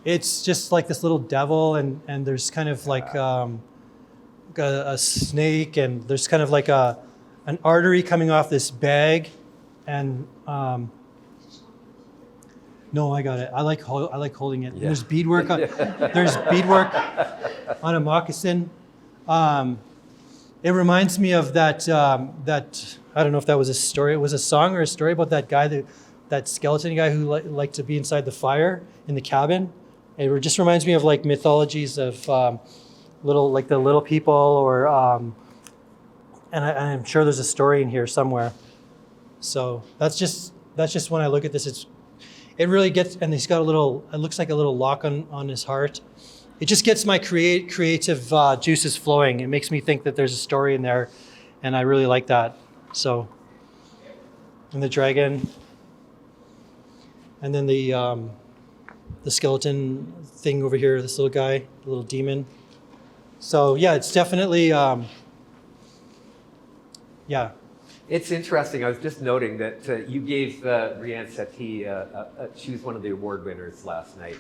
it's just like this little devil, and there's kind of like a snake, and there's kind of like an artery coming off this bag, and no, I got it. I like holding it. Yeah. There's beadwork. There's beadwork on a moccasin. It reminds me of that I don't know if that was a story. It was a song or a story about that guy, that skeleton guy who liked to be inside the fire in the cabin. It just reminds me of like mythologies of the little people, or and I'm sure there's a story in here somewhere. So that's just when I look at this, it really gets, and he's got a little, it looks like a little lock on his heart. It just gets my creative juices flowing. It makes me think that there's a story in there, and I really like that. So, and the dragon, and then the skeleton thing over here, this little guy, the little demon. So yeah, it's definitely, yeah. It's interesting. I was just noting that you gave Brianne Setti, she was one of the award winners last night.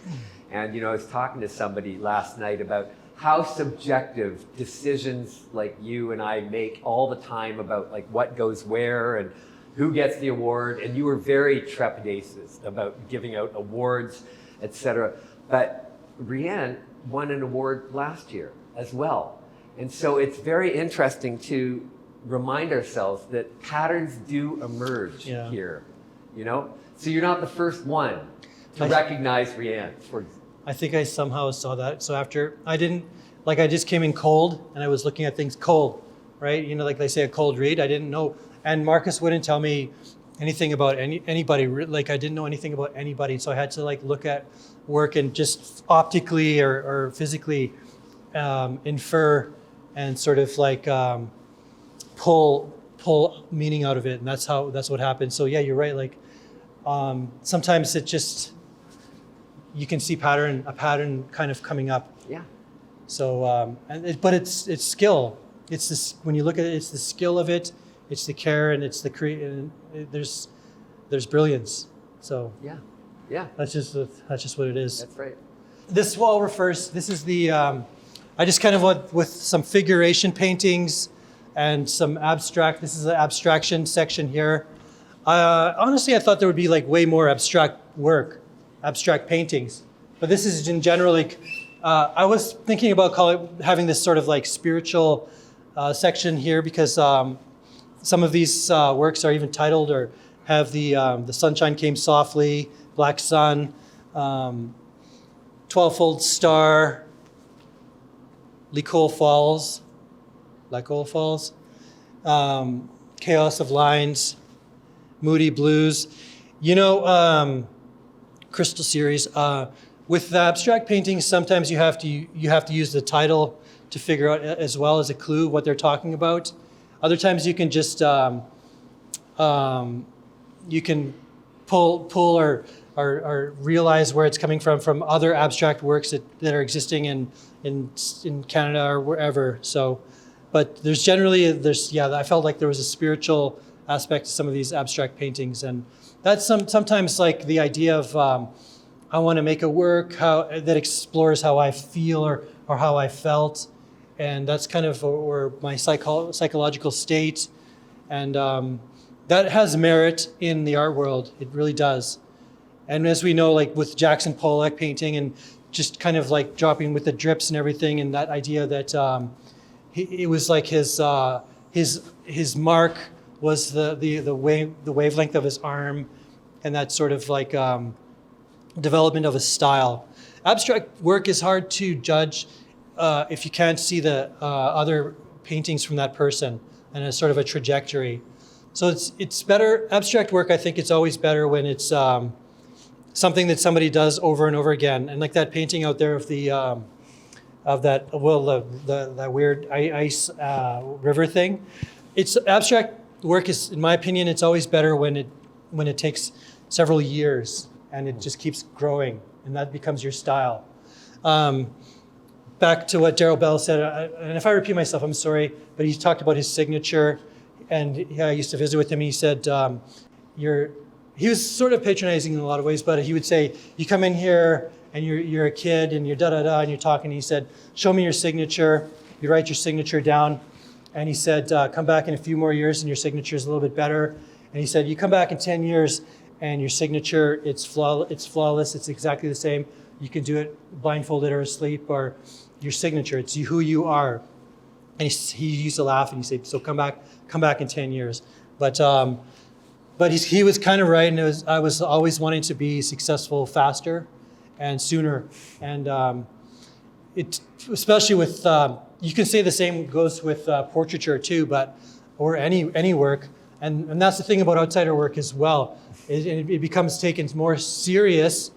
And, I was talking to somebody last night about how subjective decisions like you and I make all the time about like what goes where and who gets the award. And you were very trepidatious about giving out awards, etc. But Brianne won an award last year as well. And so it's very interesting to remind ourselves that patterns do emerge here, So you're not the first one to recognize Brianne. I think I somehow saw that. So after I just came in cold and I was looking at things cold, right? Like they say, a cold read. I didn't know, and Marcus wouldn't tell me anything about anybody. Like I didn't know anything about anybody, so I had to like look at work and just optically or physically infer and sort of like pull meaning out of it, and that's what happened. So yeah, you're right. Like sometimes it just, you can see a pattern kind of coming up. Yeah. So but it's skill. It's this, when you look at it, it's the skill of it, it's the care, and it's the there's brilliance. So yeah, that's just what it is. That's right. This wall refers. This is the I just kind of went with some figuration paintings and some abstract. This is the abstraction section here. Honestly, I thought there would be like way more abstract work, abstract paintings, but this is in general like. I was thinking about having this sort of like spiritual section here because some of these works are even titled or have the sunshine came softly, black sun, 12-fold star, Lycol Falls, chaos of lines, moody blues. Crystal series. With the abstract paintings, sometimes you have to use the title to figure out as well as a clue what they're talking about. Other times you can just you can pull or realize where it's coming from other abstract works that are existing in Canada or wherever. So, but there's I felt like there was a spiritual aspect to some of these abstract paintings, and that's sometimes like the idea of. I want to make a work that explores how I feel or how I felt, and that's kind of or my psychological state, and that has merit in the art world. It really does. And as we know, like with Jackson Pollock painting and just kind of like dropping with the drips and everything, and that idea that it was like his mark was the wavelength of his arm, and that sort of like. Development of a style. Abstract work is hard to judge if you can't see the other paintings from that person and a sort of a trajectory. So it's better. Abstract work, I think it's always better when it's something that somebody does over and over again. And like that painting out there of the that weird ice river thing. It's abstract work is, in my opinion, it's always better when it takes several years. And it just keeps growing, and that becomes your style. Back to what Daryl Bell said, and if I repeat myself, I'm sorry, but he talked about his signature, and I used to visit with him, and he said, he was sort of patronizing in a lot of ways, but he would say, you come in here, and you're a kid, and you're da-da-da, and you're talking, and he said, show me your signature. You write your signature down, and he said, come back in a few more years, and your signature is a little bit better. And he said, you come back in 10 years, and your signature, it's flawless, it's exactly the same. You can do it blindfolded or asleep, or your signature, it's who you are. And he used to laugh and he said, so come back in 10 years. But he was kind of right, and I was always wanting to be successful faster and sooner. And especially with, you can say the same goes with portraiture too, or any work. And that's the thing about outsider work as well. it becomes taken more serious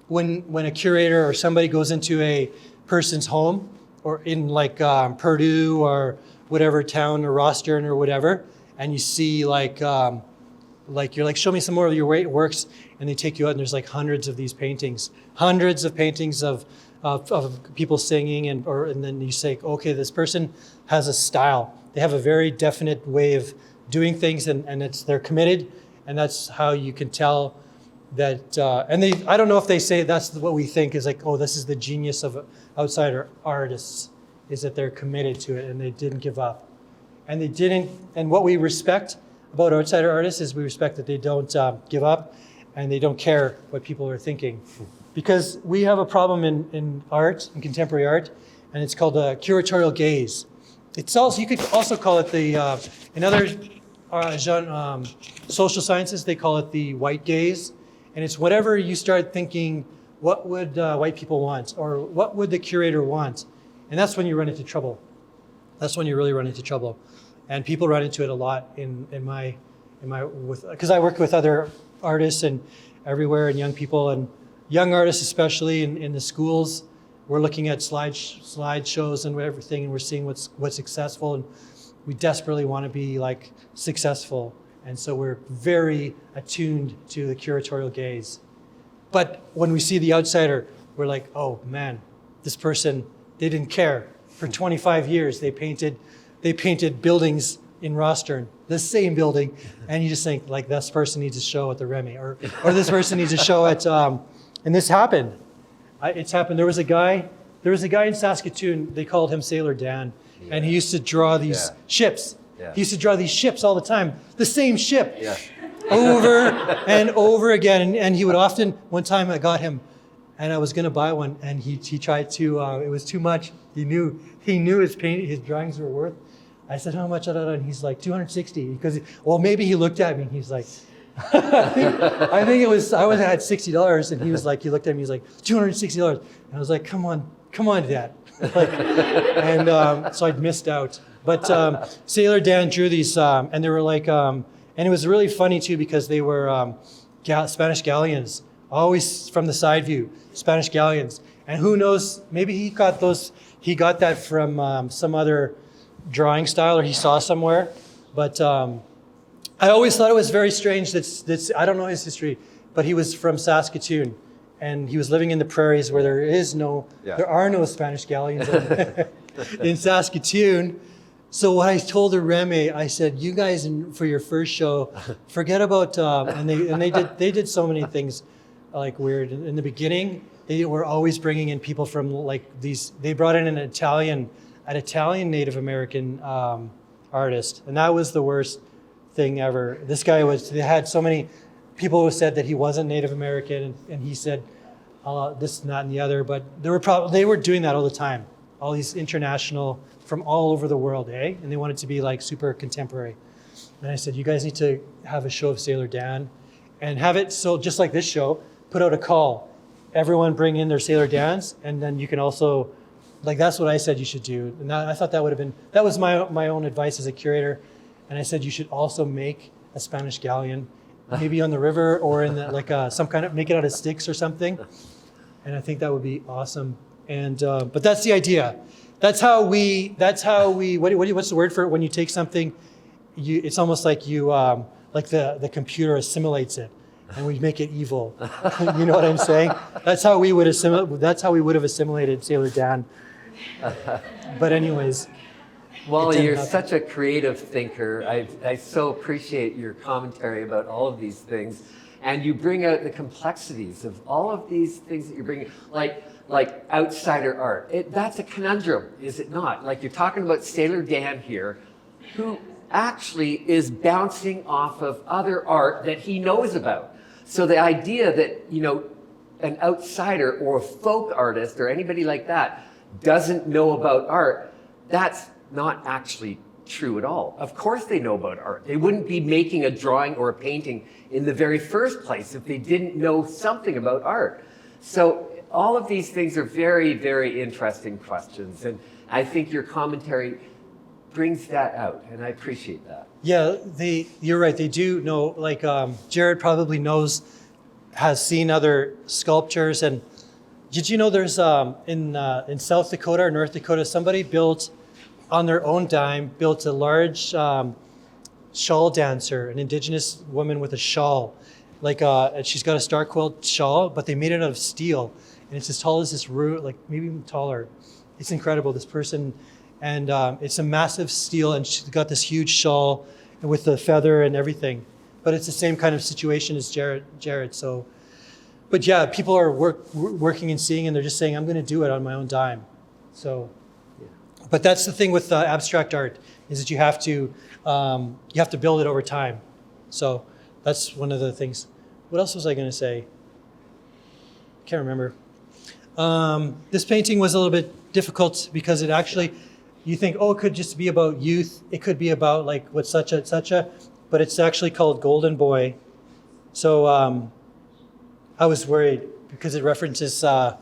when a curator or somebody goes into a person's home or in like Purdue or whatever town or Rostern or whatever, and you see like you're like, show me some more of your works, and they take you out and there's like hundreds of these paintings, hundreds of paintings of people singing, and then you say, okay, this person has a style. They have a very definite way of doing things, and they're committed, and that's how you can tell that. I don't know if they say that's what we think is like, oh, this is the genius of outsider artists, is that they're committed to it and they didn't give up, and they didn't. And what we respect about outsider artists is we respect that they don't give up, and they don't care what people are thinking, because we have a problem in art, in contemporary art, and it's called the curatorial gaze. It's also, you could also call it the in other social sciences, they call it the white gaze, and it's whatever you start thinking, what would white people want, or what would the curator want, and that's when you run into trouble. That's when you really run into trouble, and people run into it a lot because I work with other artists and everywhere, and young people and young artists especially in the schools. We're looking at slide shows and everything, and we're seeing what's successful, and we desperately want to be like successful, and so we're very attuned to the curatorial gaze. But when we see the outsider, we're like, oh man, this person, they didn't care. For 25 years, they painted buildings in Rostern, the same building, and you just think like this person needs a show at the Remy, or this person needs a show at, and this happened. It's happened. There was a guy in Saskatoon. They called him Sailor Dan, and he used to draw these ships. Yeah. He used to draw these ships all the time, the same ship, over and over again. And he would often. One time I got him, and I was going to buy one, and he tried to. It was too much. He knew his drawings were worth. I said, how much? And he's like, 260. Because, well, maybe he looked at me and he's like, I think it was, I had $60, and he was like, he looked at me, he's like, $260. And I was like, come on, Dad. So I'd missed out. But Sailor Dan drew these, and they were like, and it was really funny too, because they were Spanish galleons, always from the side view, Spanish galleons. And who knows, maybe he got that from some other drawing style, or he saw somewhere. But I always thought it was very strange that I don't know his history, but he was from Saskatoon, and he was living in the prairies where there are no Spanish galleons in Saskatoon. So what I told the Remy, I said, you guys, for your first show, forget about, and they did so many things like weird. In the beginning, they were always bringing in people from like these, they brought in an Italian Native American artist, and that was the worst thing ever. This guy they had so many people who said that he wasn't Native American, and he said this and that and the other, but they were doing that all the time. All these international from all over the world, and they wanted to be like super contemporary. And I said, you guys need to have a show of Sailor Dan, and have it so just like this show, put out a call. Everyone bring in their Sailor Dans, and then you can also, like that's what I said you should do. And I thought that was my own advice as a curator. And I said you should also make a Spanish galleon, maybe on the river or in some kind of, make it out of sticks or something. And I think that would be awesome. And but that's the idea. That's how we. What's the word for it? When you take something, it's almost like you like the computer assimilates it, and we make it evil. You know what I'm saying? That's how we would assimilate. That's how we would have assimilated Sailor Dan. But anyways. Wally, you're such a creative thinker. I so appreciate your commentary about all of these things. And you bring out the complexities of all of these things that you're bringing, like outsider art. That's a conundrum, is it not? Like you're talking about Sailor Dan here, who actually is bouncing off of other art that he knows about. So the idea that, an outsider or a folk artist or anybody like that doesn't know about art, that's not actually true at all. Of course they know about art. They wouldn't be making a drawing or a painting in the very first place if they didn't know something about art. So all of these things are very, very interesting questions. And I think your commentary brings that out, and I appreciate that. Yeah, you're right. They do know, like Jared probably has seen other sculptures. And did you know there's in South Dakota or North Dakota, somebody built on their own dime, built a large shawl dancer, an indigenous woman with a shawl. And she's got a star quilt shawl, but they made it out of steel. And it's as tall as this root, like maybe even taller. It's incredible, this person. And it's a massive steel, and she's got this huge shawl with the feather and everything. But it's the same kind of situation as Jared. So, but yeah, people are working and seeing, and they're just saying, I'm going to do it on my own dime. So, but that's the thing with abstract art, is that you have to build it over time. So that's one of the things. What else was I going to say? Can't remember. This painting was a little bit difficult because it actually, you think, oh, it could just be about youth. It could be about like what such a, but it's actually called Golden Boy. So I was worried because it references, I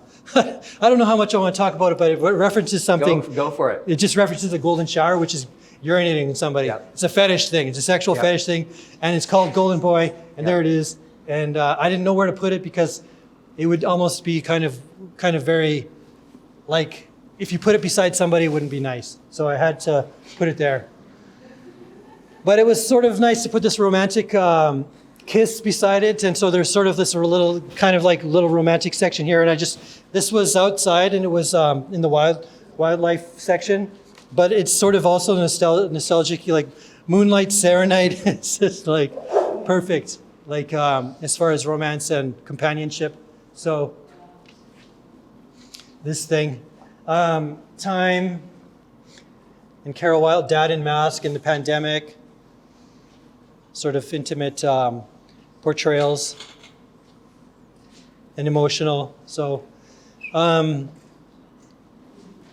don't know how much I want to talk about it, but it references something. Go for it. It just references a golden shower, which is urinating in somebody. Yep. It's a fetish thing. It's a sexual fetish thing. And it's called Golden Boy. And there it is. And I didn't know where to put it because it would almost be kind of very, like, if you put it beside somebody, it wouldn't be nice. So I had to put it there. But it was sort of nice to put this romantic kiss beside it. And so there's sort of this little, kind of like little romantic section here. And this was outside, and it was in the wildlife section. But it's sort of also nostalgic, like Moonlight Serenade. It's just like perfect, like as far as romance and companionship. So this thing, Time and Carol Wilde, Dad in Mask and the Pandemic, sort of intimate portrayals and emotional. So,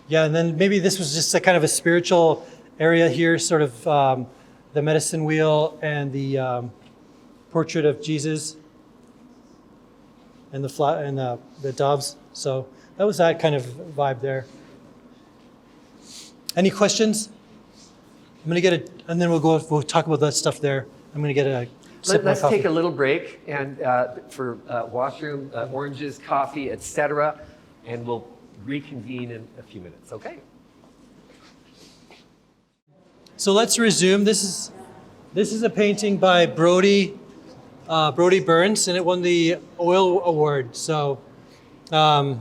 yeah, and then maybe this was just a kind of a spiritual area here, sort of the medicine wheel and the portrait of Jesus and the doves. So that was that kind of vibe there. Any questions? I'm gonna get and then we'll talk about that stuff there. I'm gonna get a sip of my Let's coffee. take a little break and for washroom, oranges, coffee, etc., and we'll reconvene in a few minutes. Okay. So let's resume. This is a painting by Brody Burns, and it won the Oil Award. So I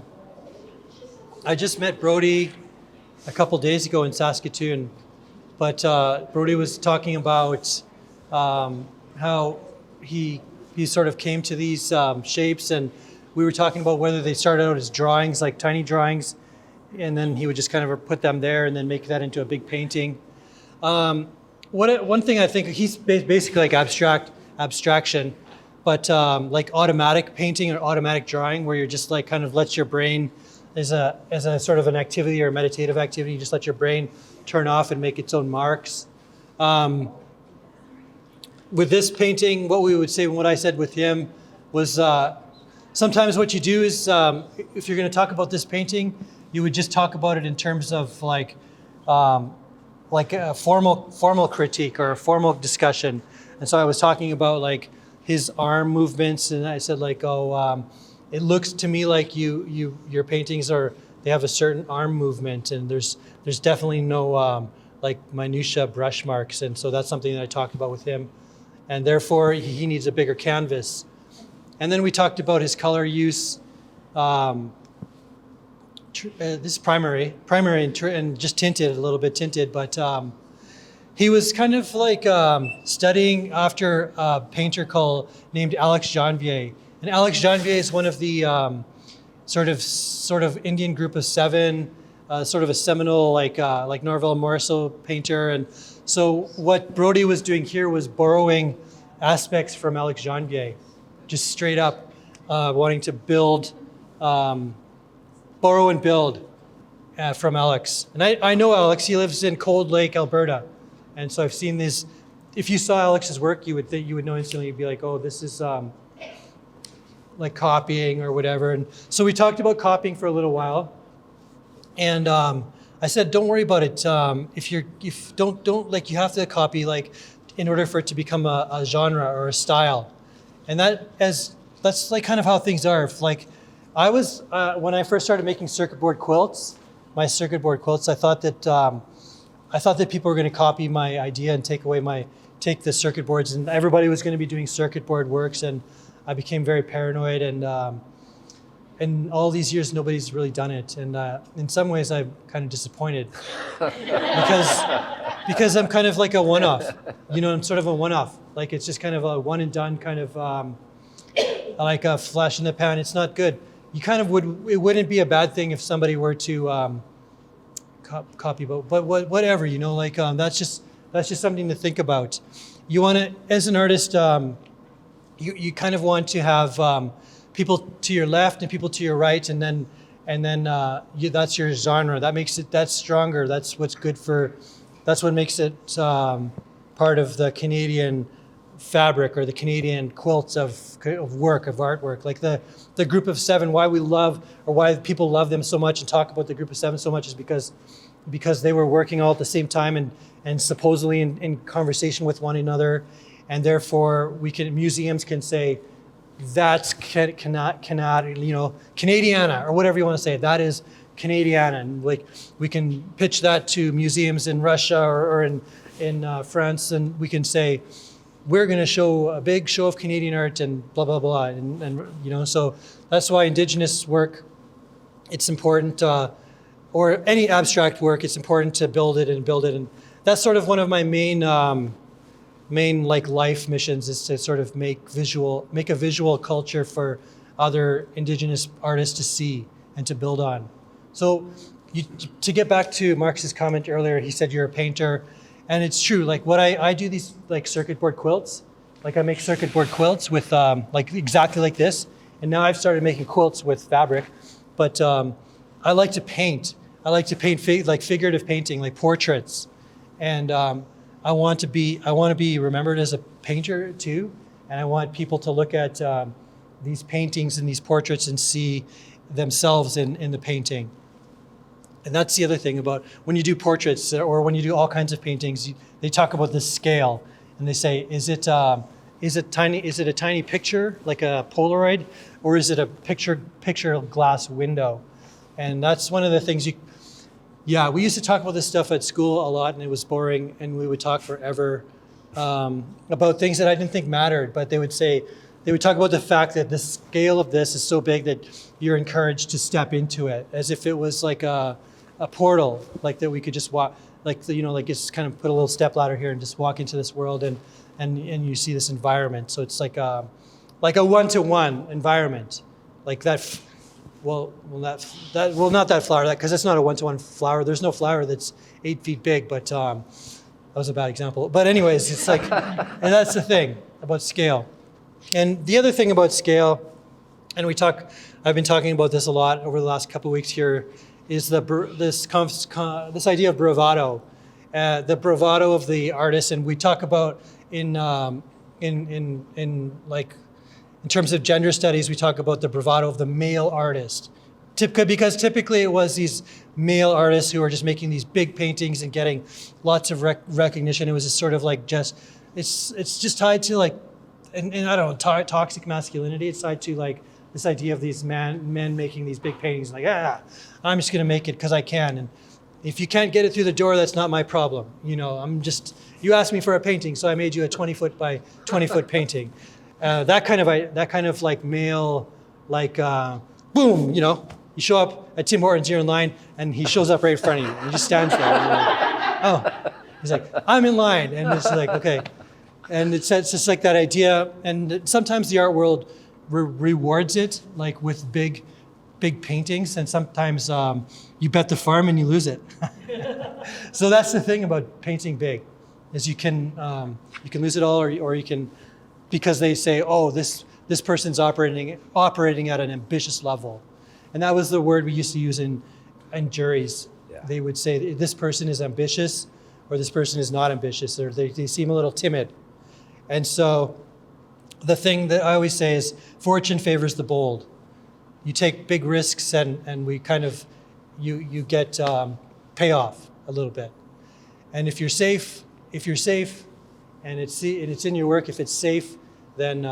just met Brody a couple days ago in Saskatoon, but Brody was talking about how he sort of came to these shapes, and we were talking about whether they started out as drawings, like tiny drawings, and then he would just kind of put them there and then make that into a big painting. One thing I think, he's basically like abstraction, but like automatic painting or automatic drawing, where you're just like kind of lets your brain, as a sort of an activity or meditative activity, you just let your brain turn off and make its own marks. With this painting, what we would say, what I said with him was, sometimes what you do is, if you're going to talk about this painting, you would just talk about it in terms of like a formal critique or a formal discussion. And so I was talking about like his arm movements, and I said like, it looks to me like your paintings they have a certain arm movement, and there's definitely no like minutia brush marks, and so that's something that I talked about with him, and therefore he needs a bigger canvas. And then we talked about his color use. This is primary and just tinted, a little bit tinted, but he was kind of like studying after a painter named Alex Janvier. And Alex Janvier is one of the sort of Indian group of seven, sort of a seminal like Norval Morrisseau painter. And so what Brody was doing here was borrowing aspects from Alex Janvier, just straight up wanting to borrow and build from Alex. And I know Alex, he lives in Cold Lake, Alberta. And so I've seen this. If you saw Alex's work, you would know instantly, you'd be like, oh, this is like copying or whatever. And so we talked about copying for a little while. And I said, don't worry about it. If don't like, you have to copy like in order for it to become a genre or a style. And that's like kind of how things are. Like I was, when I first started making circuit board quilts, I thought that people were going to copy my idea and take the circuit boards, and everybody was going to be doing circuit board works. And I became very paranoid, and all these years, nobody's really done it. And in some ways, I'm kind of disappointed because I'm kind of like a one-off. I'm sort of a one-off. Like it's just kind of a one and done kind of like a flash in the pan. It's not good. It wouldn't be a bad thing if somebody were to copy, but whatever. That's just something to think about. You want to, as an artist, you kind of want to have people to your left and people to your right, and then that's your genre. That's stronger. That's what makes it part of the Canadian fabric or the Canadian quilts of artwork. Like the Group of Seven, why people love them so much and talk about the Group of Seven so much is because they were working all at the same time and supposedly in conversation with one another, and therefore museums can say that's Canadiana, or whatever you want to say. That is Canadiana, and like we can pitch that to museums in Russia or in France, and we can say we're going to show a big show of Canadian art and blah blah blah, and so that's why Indigenous work, it's important, or any abstract work, it's important to build it, and that's sort of one of my main like life missions, is to sort of make a visual culture for other Indigenous artists to see and to build on. So to get back to Marcus's comment earlier, he said you're a painter, and it's true. Like what I do these like circuit board quilts, like I make circuit board quilts with like exactly like this, and now I've started making quilts with fabric, but I like to paint. I like to paint like figurative painting, like portraits, and I want to be remembered as a painter too, and I want people to look at these paintings and these portraits and see themselves in the painting. And that's the other thing about when you do portraits or when you do all kinds of paintings, they talk about the scale, and they say, is it a tiny picture like a Polaroid, or is it a picture glass window? And that's one of the things we used to talk about this stuff at school a lot, and it was boring, and we would talk forever about things that I didn't think mattered, but they would talk about the fact that the scale of this is so big that you're encouraged to step into it, as if it was like a portal, like that we could just walk, like just kind of put a little step ladder here and just walk into this world, and you see this environment. So it's like a one-to-one environment, like that. Not that flower, because it's not a one-to-one flower. There's no flower that's 8 feet big, but that was a bad example. But anyways, it's like, and that's the thing about scale. And the other thing about scale, and I've been talking about this a lot over the last couple of weeks here, is this idea of bravado, the bravado of the artist, and we talk about in terms of gender studies, we talk about the bravado of the male artist, because typically it was these male artists who are just making these big paintings and getting lots of recognition. It was just sort of like it's just tied to like, and I don't know, toxic masculinity. It's tied to like this idea of these men making these big paintings, like I'm just gonna make it because I can, and if you can't get it through the door, that's not my problem. You asked me for a painting, so I made you a 20 foot by 20 foot painting. That kind of like male, like boom, you show up at Tim Hortons, you're in line, and he shows up right in front of you, and he just stands there. And you're like, oh, he's like, I'm in line, and it's like, okay, and it's just like that idea, and sometimes the art world rewards it, like with big paintings, and sometimes you bet the farm and you lose it. So that's the thing about painting big, is you can lose it all, or you can. Because they say, oh, this person's operating at an ambitious level. And that was the word we used to use in juries. Yeah. They would say, this person is ambitious, or this person is not ambitious, or they seem a little timid. And so the thing that I always say is, fortune favors the bold. You take big risks, and we kind of, you get pay off a little bit. And if you're safe, and it's in your work, if it's safe, then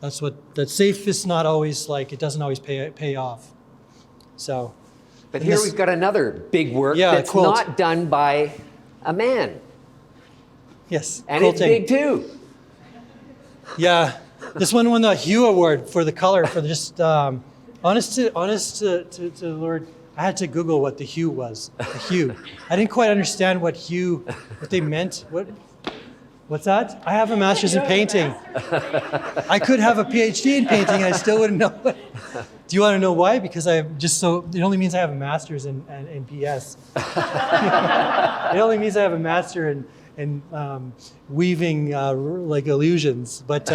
that's safe is not always like, it doesn't always pay off. So. But here we've got another big work that's quilt. not done by a man. Yes, And quilting. it's big too. Yeah, this one won the Hue Award for the color, for just, honest to the Lord, I had to Google what the hue was, the hue. I didn't quite understand what they meant. What's that? I have a master's in painting. I could have a PhD in painting, I still wouldn't know it. Do you want to know why? Because it only means I have a master's in PS. It only means I have a master in weaving like illusions. But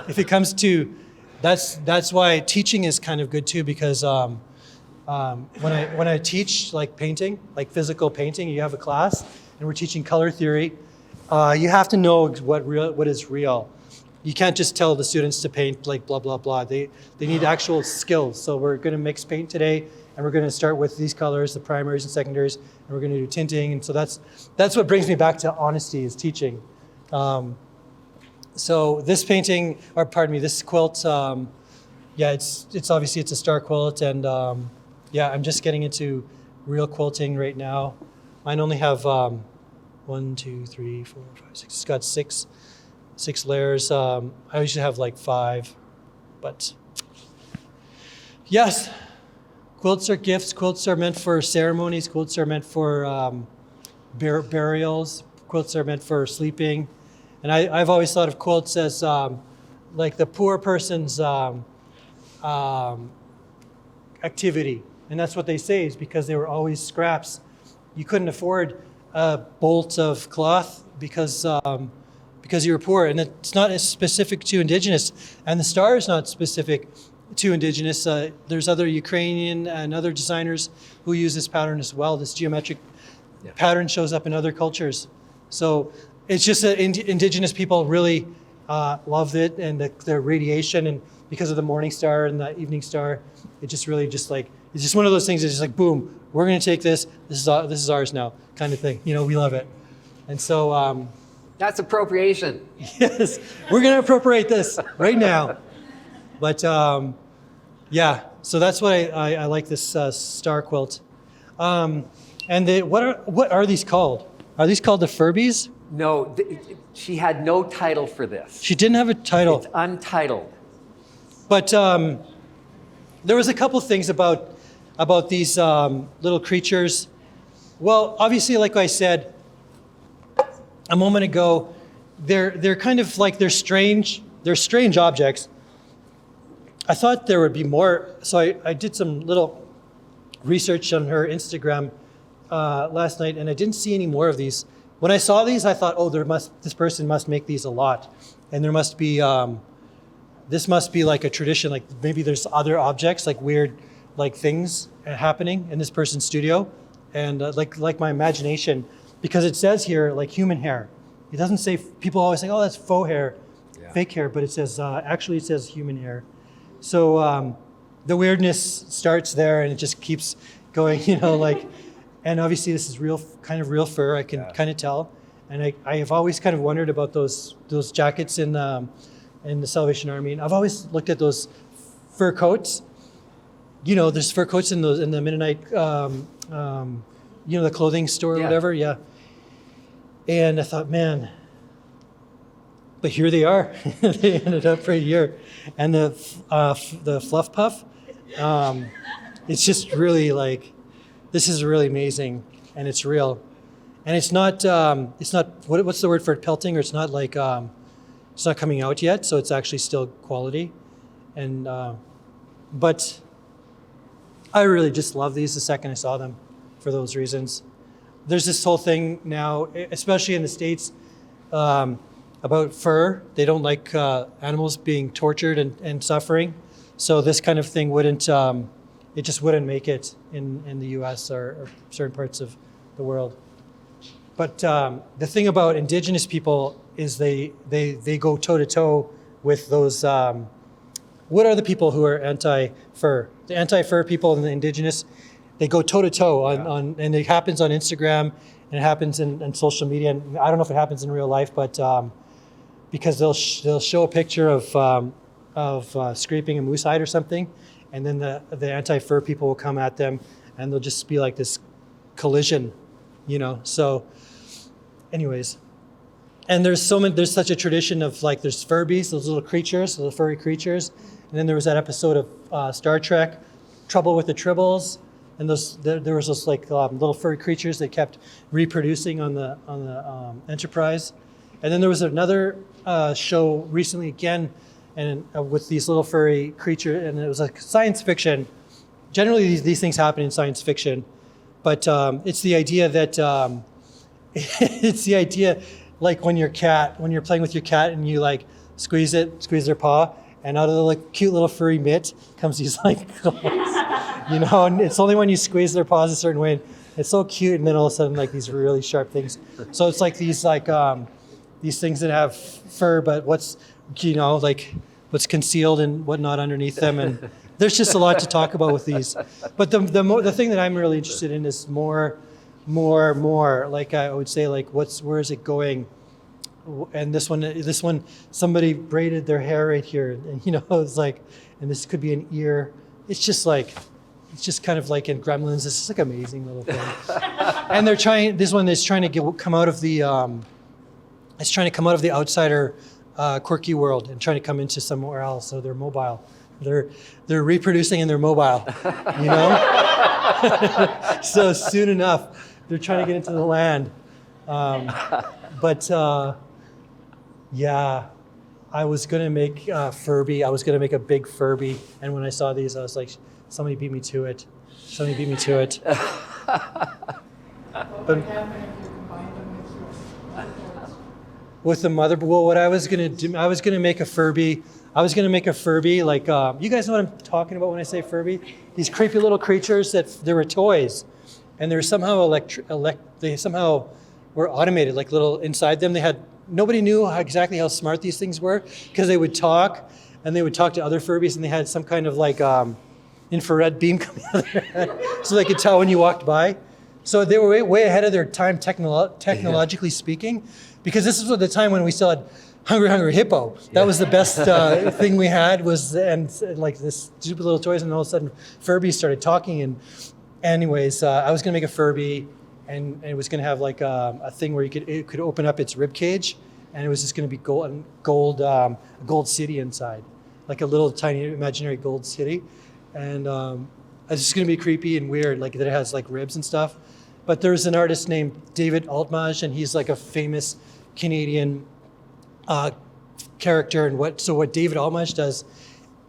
if it comes to, that's why teaching is kind of good too, because when I teach like painting, like physical painting, you have a class and we're teaching color theory, you have to know what is real. You can't just tell the students to paint like blah, blah, blah. They need actual skills. So we're going to mix paint today, and we're going to start with these colors, the primaries and secondaries, and we're going to do tinting. And so that's what brings me back to honesty, is teaching. So this painting, or pardon me, this quilt, it's obviously it's a star quilt, and I'm just getting into real quilting right now. Mine only have 1, 2, 3, 4, 5, 6. It's got six layers. I usually have like 5, but yes, quilts are gifts. Quilts are meant for ceremonies. Quilts are meant for burials. Quilts are meant for sleeping. And I've always thought of quilts as like the poor person's activity. And that's what they say, is because they were always scraps. You couldn't afford a bolt of cloth because you were poor. And it's not as specific to Indigenous. And the star is not specific to Indigenous. There's other Ukrainian and other designers who use this pattern as well. This geometric pattern shows up in other cultures. So it's just that Indigenous people really loved it, and the radiation, and because of the morning star and the evening star, it just really it's just one of those things that's just like, boom, we're going to take this is ours now, kind of thing. We love it. And so That's appropriation. yes, we're going to appropriate this right now. But so that's why I like this star quilt. And what are these called? Are these called the Furbies? No, she had no title for this. She didn't have a title. It's untitled. But there was a couple things about these little creatures. Well, obviously, like I said a moment ago, they're kind of like they're strange objects. I thought there would be more, so I did some little research on her Instagram last night, and I didn't see any more of these. When I saw these, I thought, this person must make these a lot, and there must be this must be like a tradition. Like maybe there's other objects, like weird, like things happening in this person's studio, and like my imagination, because it says here like human hair. It doesn't say. People always say, "Oh, that's faux hair, fake hair," but it says actually it says human hair. So the weirdness starts there, and it just keeps going. And obviously this is real fur. I can kind of tell, and I have always kind of wondered about those jackets in the Salvation Army, and I've always looked at those fur coats. There's fur coats in the Mennonite, the clothing store or whatever. Yeah. And I thought, man, but here they are. They ended up right here, and the fluff puff. It's just really like, this is really amazing, and it's real, and it's not what's the word for it, pelting, or it's not like it's not coming out yet, so it's actually still quality, and but I really just love these the second I saw them, for those reasons. There's this whole thing now, especially in the States, about fur. They don't like animals being tortured and suffering, so this kind of thing wouldn't. It just wouldn't make it in the U.S. or certain parts of the world. But the thing about Indigenous people is they go toe-to-toe with those, what are the people who are anti-fur? The anti-fur people and the Indigenous, they go toe to toe on, and it happens on Instagram and it happens in social media. And I don't know if it happens in real life, but because they'll show a picture of scraping a moose hide or something, and then the anti-fur people will come at them, and they'll just be like this collision, So, anyways, and there's such a tradition of like there's Furbies, those little creatures, those furry creatures, and then there was that episode of Star Trek, Trouble with the Tribbles, and there was those like little furry creatures that kept reproducing on the Enterprise, and then there was another show recently again, and with these little furry creatures, and it was like science fiction. Generally, these things happen in science fiction, but it's the idea that like when you're playing with your cat and you like squeeze their paw, and out of the like cute little furry mitt comes these like claws, and it's only when you squeeze their paws a certain way. It's so cute, and then all of a sudden like these really sharp things. So it's like these things that have fur, but what's concealed and whatnot underneath them, and there's just a lot to talk about with these. But the thing that I'm really interested in is more. Like I would say, like where is it going? And this one, somebody braided their hair right here, and it's like, and this could be an ear. It's just kind of like in Gremlins. It's just like amazing little thing. And this one is trying to come out of the outsider quirky world and trying to come into somewhere else. So they're mobile. They're reproducing and they're mobile, So soon enough, they're trying to get into the land. Yeah, I was gonna make Furby. I was gonna make a big Furby, and when I saw these, I was like, somebody beat me to it. But with the mother, well, what I was gonna do, I was gonna make a Furby. Like, you guys know what I'm talking about when I say Furby? These creepy little creatures they were toys, and they were somehow they somehow were automated, like little inside them. Nobody knew exactly how smart these things were, because they would talk, and they would talk to other Furbies, and they had some kind of like infrared beam coming out of their head, so they could tell when you walked by. So they were way ahead of their time technologically speaking, because this was the time when we still had Hungry Hippo. That was the best thing we had, and like this stupid little toys, and all of a sudden Furbies started talking. And anyways, I was gonna make a Furby, and it was gonna have like a thing where it could open up its rib cage, and it was just gonna be gold city inside, like a little tiny imaginary gold city, and it's just gonna be creepy and weird, like that it has like ribs and stuff. But there's an artist named David Altmage, and he's like a famous Canadian character. And what David Altmage does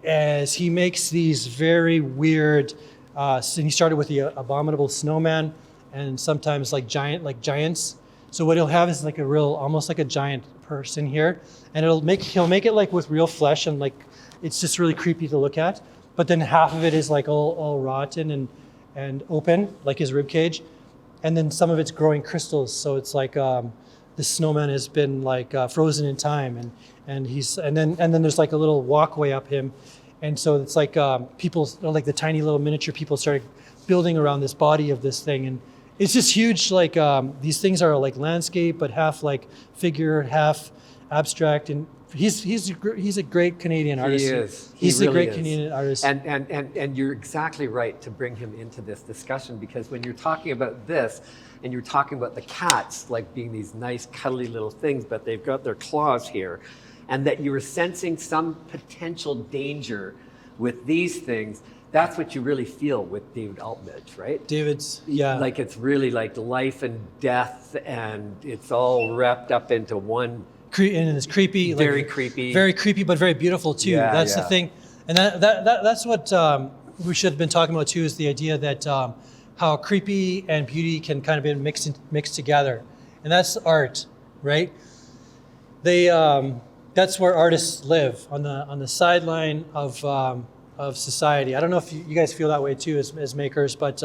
is he makes these very weird. So he started with the abominable snowman, and sometimes like giants. So what he'll have is like almost like a giant person here, and he'll make it like with real flesh, and like it's just really creepy to look at. But then half of it is like all rotten and open, like his rib cage, and then some of it's growing crystals. So it's like the snowman has been like frozen in time, and then there's like a little walkway up him, and so it's like people, like the tiny little miniature people, started building around this body of this thing, and it's just huge. Like these things are like landscape, but half like figure, half abstract, and he's a great Canadian artist. He is. He's He a really great is. Canadian artist. And you're exactly right to bring him into this discussion, because when you're talking about this, and you're talking about the cats like being these nice cuddly little things, but they've got their claws here, and that you were sensing some potential danger with these things, that's what you really feel with David Altmage, right? David's, yeah. Like it's really like life and death, and it's all wrapped up into one. And it's creepy. Very like, creepy. Very creepy, but very beautiful too. Yeah, That's yeah. the thing. And that's what we should have been talking about too, is the idea that how creepy and beauty can kind of be mixed together. And that's art, right? That's where artists live, on the sideline of society. I don't know if you guys feel that way too as makers, but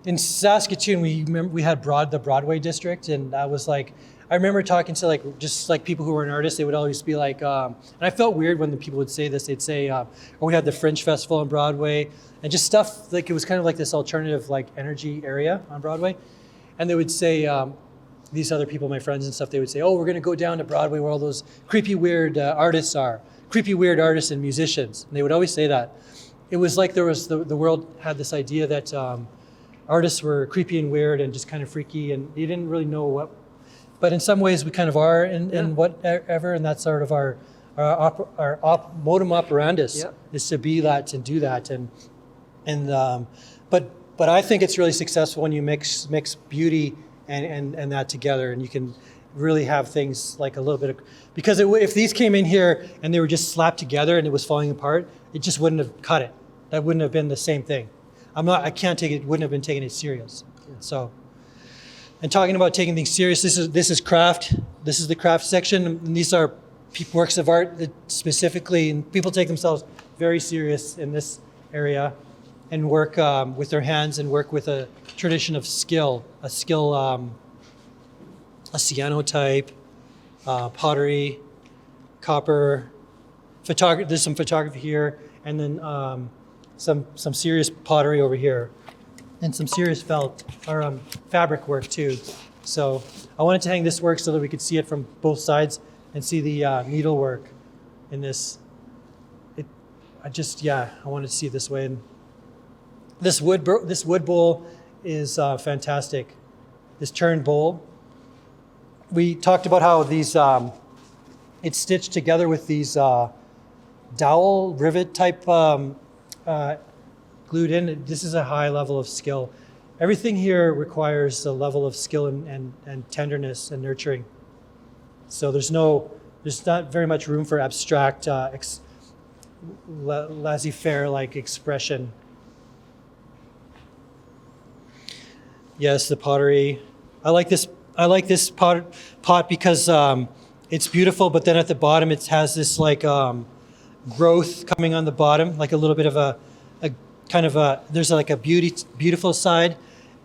in Saskatoon, we had the Broadway district, and I was like, I remember talking to like just like people who were an artist. They would always be like, and I felt weird when the people would say this. They'd say, "Oh, we had the Fringe Festival on Broadway," and just stuff like it was kind of like this alternative like energy area on Broadway, and they would say. These other people, my friends and stuff, they would say, "Oh, we're going to go down to Broadway where all those creepy, weird artists are, creepy, weird artists and musicians." And they would always say that. It was like there was the world had this idea that artists were creepy and weird and just kind of freaky, and you didn't really know what. But in some ways, we kind of are in whatever, and that's sort of our modum operandus is to be that and do that, but I think it's really successful when you mix beauty and that together, and you can really have things like a little bit of, because if these came in here and they were just slapped together and it was falling apart, it just wouldn't have cut it. That wouldn't have been the same thing. I can't take it, wouldn't have been taking it serious. So, and talking about taking things serious, this is craft. This is the craft section, and these are works of art that specifically, and people take themselves very serious in this area and work with their hands and work with a tradition of skill, a cyanotype, pottery, copper, photography. There's some photography here, and then some serious pottery over here, and some serious felt or fabric work too. So I wanted to hang this work so that we could see it from both sides and see the needlework in this. I wanted to see it this way. And this wood bowl is fantastic. This turned bowl. We talked about how these it's stitched together with these dowel rivet type glued in. This is a high level of skill. Everything here requires a level of skill and tenderness and nurturing. So there's not very much room for abstract, laissez-faire like expression. Yes, the pottery. I like this pot because it's beautiful, but then at the bottom it has this like growth coming on the bottom, like a little bit of a kind of there's like a beautiful side,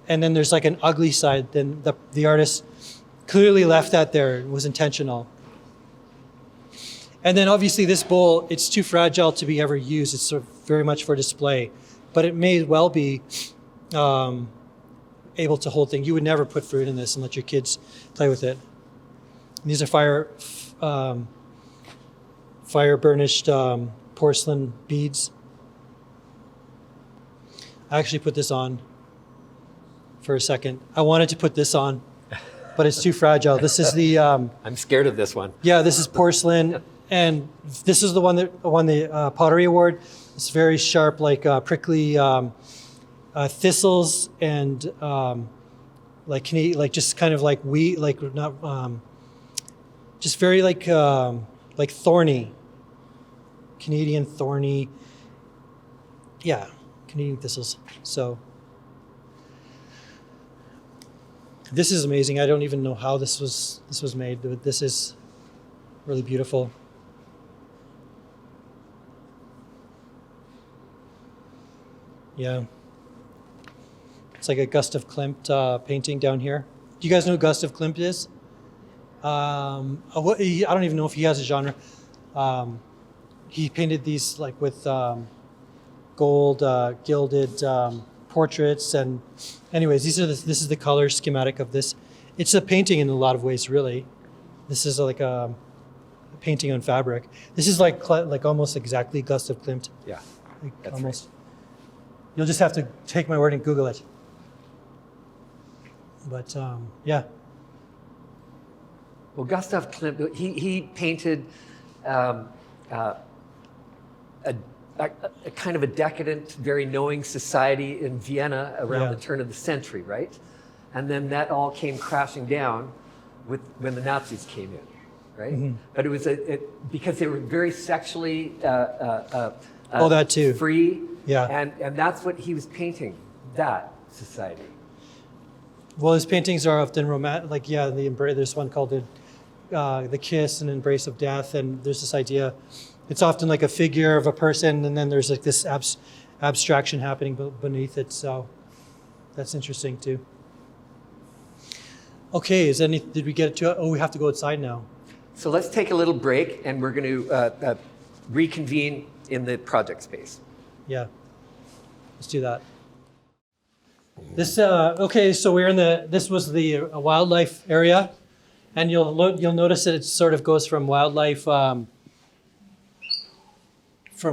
and then there's like an ugly side. Then the artist clearly left that there. It was intentional. And then obviously this bowl, it's too fragile to be ever used. It's sort of very much for display, but it may well be able to hold things. You would never put fruit in this and let your kids play with it. And these are fire burnished porcelain beads. I actually put this on for a second. I wanted to put this on, but it's too fragile. This is the I'm scared of this one. Yeah, this is porcelain, and this is the one that won the Pottery Award. It's very sharp, like prickly thistles and like just kind of like wheat, like not just very like thorny, Canadian thorny. Yeah, Canadian thistles. So this is amazing. I don't even know how this was made, but this is really beautiful. Yeah. It's like a Gustav Klimt painting down here. Do you guys know who Gustav Klimt is? I don't even know if he has a genre. He painted these like with gold gilded portraits, and anyways, this is the color schematic of this. It's a painting in a lot of ways, really. This is like a painting on fabric. This is like almost exactly Gustav Klimt. Yeah, like that's almost. right. You'll just have to take my word and Google it. But yeah. Well, Gustav Klimt, he painted a kind of a decadent, very knowing society in Vienna around the turn of the century, right? And then that all came crashing down when the Nazis came in, right? Mm-hmm. But it was because they were very sexually that too. Free. Yeah. And that's what he was painting, that society. Well, his paintings are often romantic, like, yeah, the embrace. There's one called the Kiss and Embrace of Death, and there's this idea. It's often like a figure of a person, and then there's like this abstraction happening beneath it. So, That's interesting too. Okay, did we get to? Oh, we have to go outside now. So let's take a little break, and we're going to reconvene in the project space. Yeah, let's do that. This okay. So we're in the. This was the wildlife area, and you'll notice that it sort of goes from wildlife, from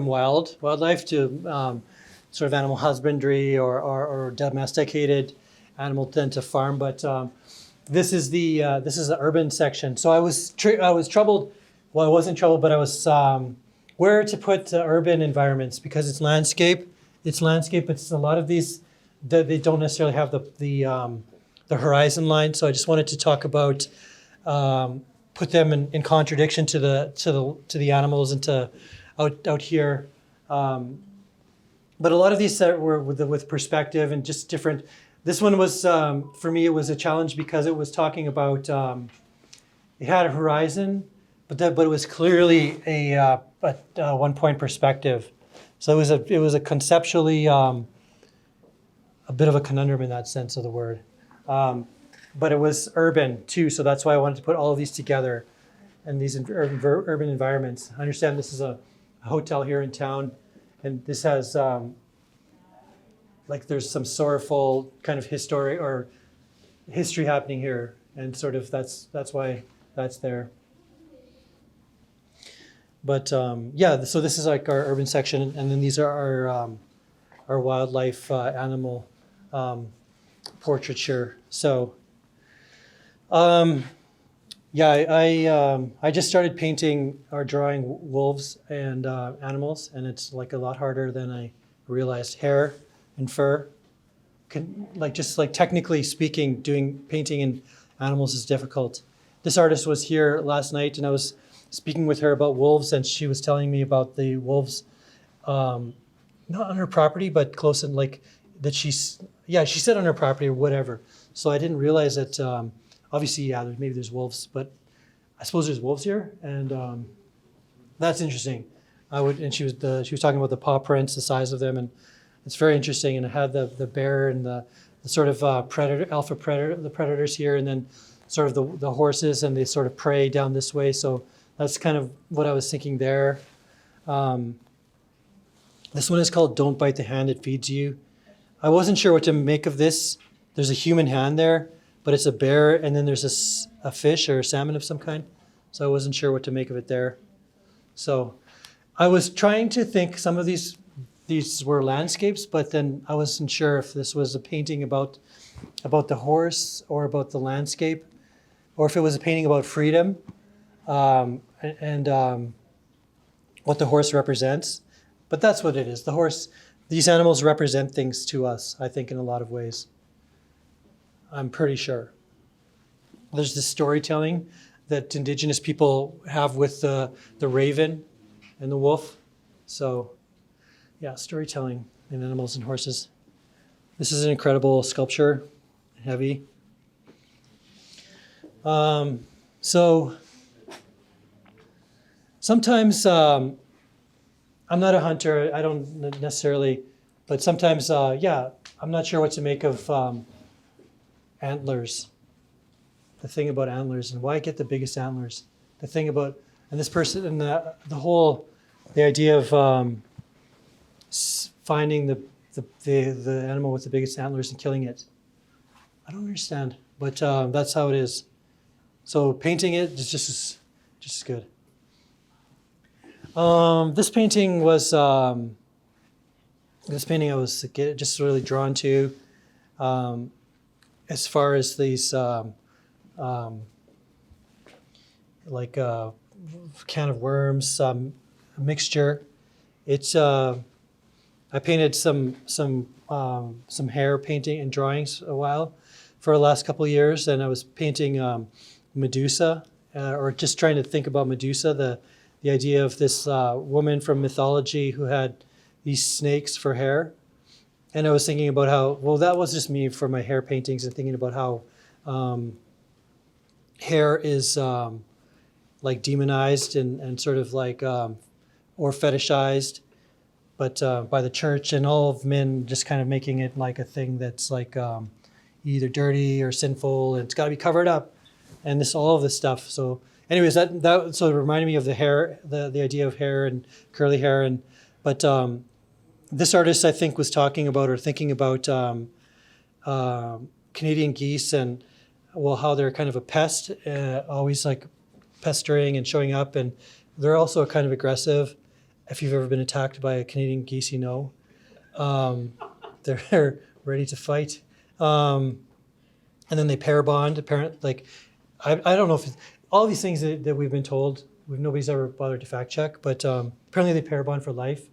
wildlife to sort of animal husbandry or domesticated animal, then to farm. But this is the urban section. So I was troubled. Well, I wasn't troubled, but I was where to put urban environments because it's landscape. It's landscape. It's a lot of these that they don't necessarily have the horizon line. So I just wanted to talk about put them in contradiction to the animals and to out here. But a lot of these were with perspective and just different. This one was, for me, it was a challenge because it was talking about, it had a horizon, but it was clearly a one-point perspective. So it was a conceptually, a bit of a conundrum in that sense of the word. But it was urban too, so that's why I wanted to put all of these together and these urban environments. I understand this is a hotel here in town, and this has like there's some sorrowful kind of history happening here, and sort of that's why that's there. But yeah, so this is like our urban section, and then these are our wildlife animal portraiture. So yeah, I just started painting or drawing wolves and animals, and it's like a lot harder than I realized. Hair and fur, technically speaking, doing painting in animals is difficult. This artist was here last night, and I was speaking with her about wolves, and she was telling me about the wolves, not on her property, but close in that she said on her property or whatever. So I didn't realize that. Obviously, yeah, maybe there's wolves, but I suppose there's wolves here, and that's interesting. And she was talking about the paw prints, the size of them, and it's very interesting. And it had the bear and the sort of alpha predator, the predators here, and then sort of the horses, and they sort of prey down this way. So that's kind of what I was thinking there. This one is called "Don't Bite the Hand That Feeds You." I wasn't sure what to make of this. There's a human hand there, but it's a bear, and then there's a fish or a salmon of some kind. So I wasn't sure what to make of it there. So I was trying to think some of these were landscapes, but then I wasn't sure if this was a painting about the horse or about the landscape, or if it was a painting about freedom and what the horse represents. But that's what it is. The horse, these animals represent things to us, I think, in a lot of ways. I'm pretty sure. There's this storytelling that Indigenous people have with the raven and the wolf. So, yeah, storytelling in animals and horses. This is an incredible sculpture, heavy. So, sometimes I'm not a hunter. I don't necessarily, but sometimes, yeah, I'm not sure what to make of antlers. The thing about antlers and why get the biggest antlers. The thing about, and this person, and the idea of finding the animal with the biggest antlers and killing it. I don't understand, but that's how it is. So painting it is just as good. This painting was I was just really drawn to. As far as these, like a can of worms, mixture. It's I painted some hair painting and drawings a while for the last couple of years, and I was painting Medusa, or just trying to think about Medusa, the idea of this woman from mythology who had these snakes for hair. And I was thinking about how, well, that was just me for my hair paintings, and thinking about how hair is like demonized and sort of like, or fetishized. but by the church and all of men just kind of making it like a thing that's like either dirty or sinful, and it's got to be covered up, and all of this stuff. So, anyways, that sort of reminded me of the hair, the idea of hair and curly hair, but this artist I think was talking about or thinking about Canadian geese and how they're kind of a pest, always like pestering and showing up, and they're also kind of aggressive. If you've ever been attacked by a Canadian geese, you know. They're ready to fight. And then they pair bond, apparently. I don't know if all these things that we've been told, nobody's ever bothered to fact check, but apparently they pair bond for life.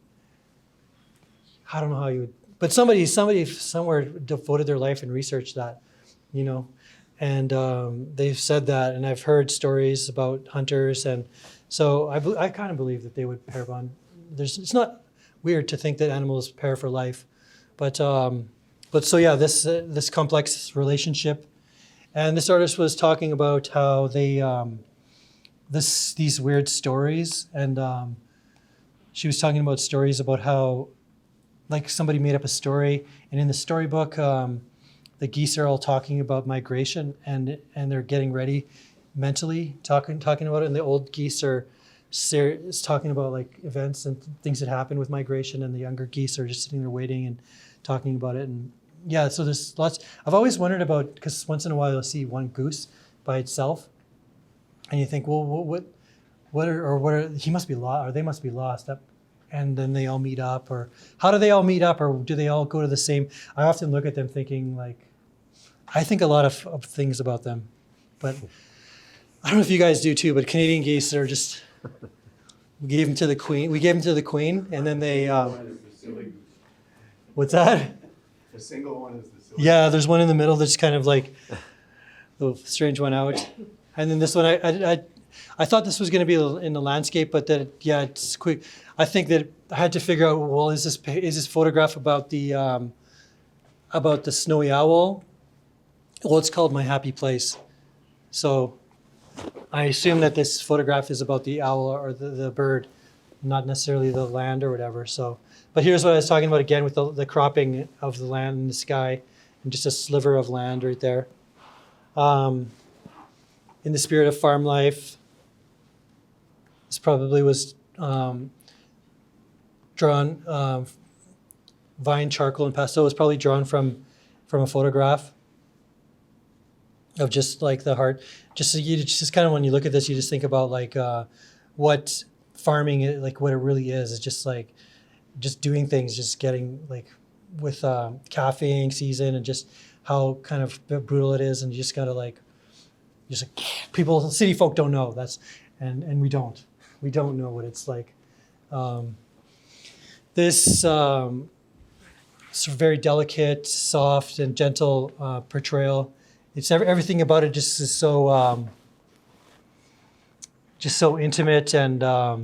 I don't know how you would, but somebody somewhere devoted their life and researched that, you know. And they've said that, and I've heard stories about hunters, and so I kind of believe that they would pair bond. It's not weird to think that animals pair for life, but so yeah, this complex relationship, and this artist was talking about how they these weird stories, and she was talking about stories about how like somebody made up a story, and in the storybook, the geese are all talking about migration, and they're getting ready mentally, talking about it, and the old geese is talking about like events and things that happen with migration, and the younger geese are just sitting there waiting and talking about it. And yeah, so there's lots. I've always wondered about, because once in a while you'll see one goose by itself, and you think, well, what are he must be lost, or they must be lost. And then they all meet up, or how do they all meet up, or do they all go to the same? I often look at them thinking like, I think a lot of things about them, but I don't know if you guys do too. But Canadian geese are just. We gave them to the queen, and then they. What's that? The single one is the silly. Yeah, there's one in the middle that's kind of like the strange one out, and then this one I thought this was going to be in the landscape, but it's quick. I think that I had to figure out, well, is this photograph about the snowy owl? Well, it's called My Happy Place, so. I assume that this photograph is about the owl or the bird, not necessarily the land or whatever. So, but here's what I was talking about again with the cropping of the land in the sky, and just a sliver of land right there. In the spirit of farm life, this probably was drawn, vine, charcoal, and pastel was probably drawn from a photograph of just like the heart. Just kind of, when you look at this, you just think about like what farming is, like what it really is. It's just like just doing things, just getting like with caffeine season, and just how kind of brutal it is, and you just gotta like people, city folk don't know and we don't know what it's like. This sort of very delicate, soft, and gentle portrayal. It's everything about it just is so intimate, and I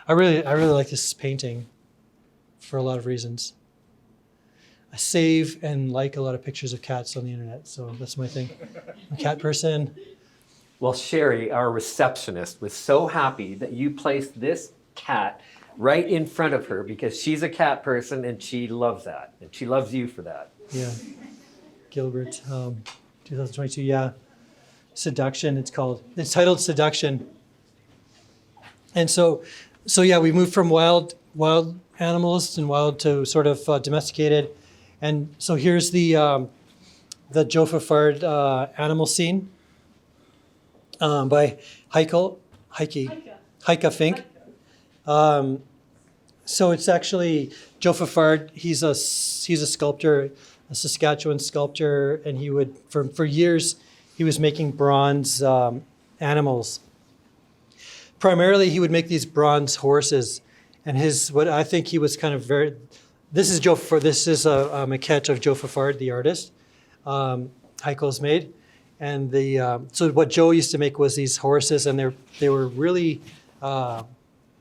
really like this painting for a lot of reasons. I save and like a lot of pictures of cats on the internet, so that's my thing. I'm a cat person. Well, Sherry, our receptionist, was so happy that you placed this cat right in front of her, because she's a cat person and she loves that, and she loves you for that. Yeah. Gilbert, 2022, yeah. Seduction, it's titled Seduction. And so yeah, we moved from wild animals and wild to sort of domesticated. And so here's the Joe Fafard animal scene by Heike Fink. So it's actually Joe Fafard. He's a sculptor, a Saskatchewan sculptor, and he would for years he was making bronze animals. Primarily, he would make these bronze horses, and what I think he was kind of very. This is a maquette of Joe Fafard, the artist. Heiko's made, and so what Joe used to make was these horses, and they were really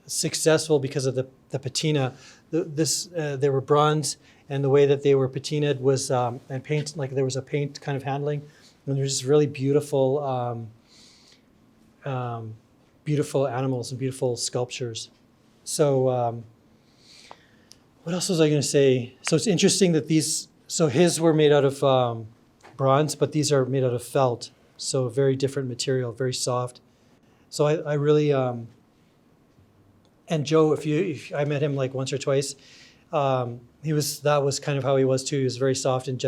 successful because of the patina. They were bronze, and the way that they were patinaed was and paint, like there was a paint kind of handling, and there's just really beautiful animals and beautiful sculptures. So what else was I going to say? So it's interesting that his were made out of bronze, but these are made out of felt. So a very different material, very soft. So I really, and Joe, if I met him like once or twice, that was kind of how he was too. He was very soft and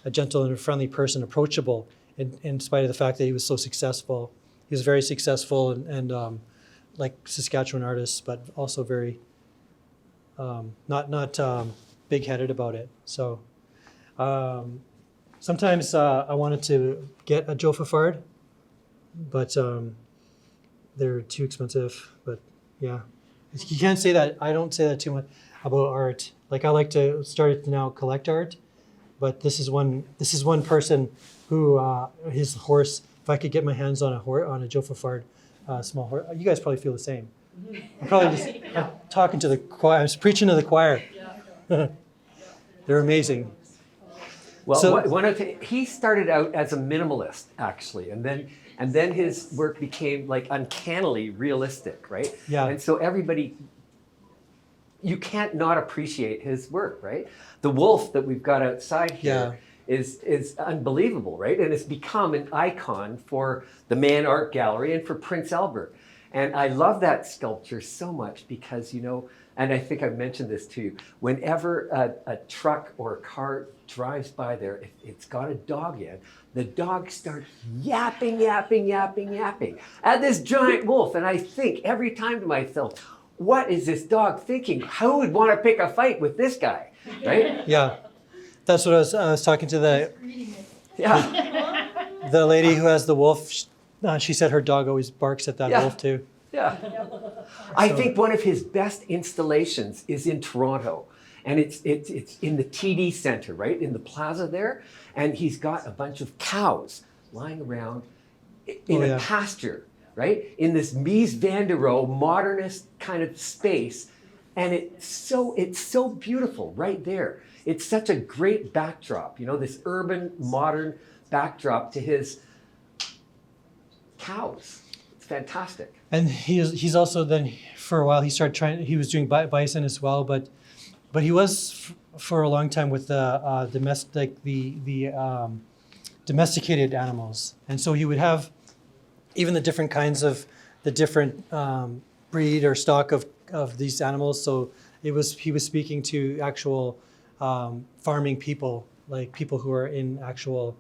a gentle and a friendly person, approachable, in spite of the fact that he was so successful. He was very successful and like Saskatchewan artist, but also very not big-headed about it. So sometimes I wanted to get a Joe Fafard, but they're too expensive. But yeah, you can't say that. I don't say that too much about art. Like I like to start to now collect art, but this is one person who his horse. If I could get my hands on a Joe Fafard small horse, you guys probably feel the same. I'm probably just I'm talking to the choir. I was preaching to the choir. They're amazing. Well, So- he started out as a minimalist, actually, and then his work became like uncannily realistic, right? Yeah. And so you can't not appreciate his work, right? The wolf that we've got outside here is unbelievable, right? And it's become an icon for the Mann Art Gallery and for Prince Albert. And I love that sculpture so much because, and I think I've mentioned this to you, whenever a truck or a car drives by there, if it's got a dog in, the dog starts yapping at this giant wolf. And I think every time to myself, what is this dog thinking? Who would want to pick a fight with this guy, right? Yeah, that's what I was talking to Yeah, the lady who has the wolf. She said her dog always barks at that Yeah. wolf too. yeah. I think one of his best installations is in Toronto. And it's in the TD Center, right? In the plaza there. And he's got a bunch of cows lying around in a pasture, right? In this Mies van der Rohe modernist kind of space. And it's so beautiful right there. It's such a great backdrop, this urban, modern backdrop to his cows. It's fantastic. And he's also then for a while he was doing bison as well, but he was for a long time with the domesticated animals, and so he would have even the different kinds of the different breed or stock of these animals. So he was speaking to actual farming people, like people who are in actual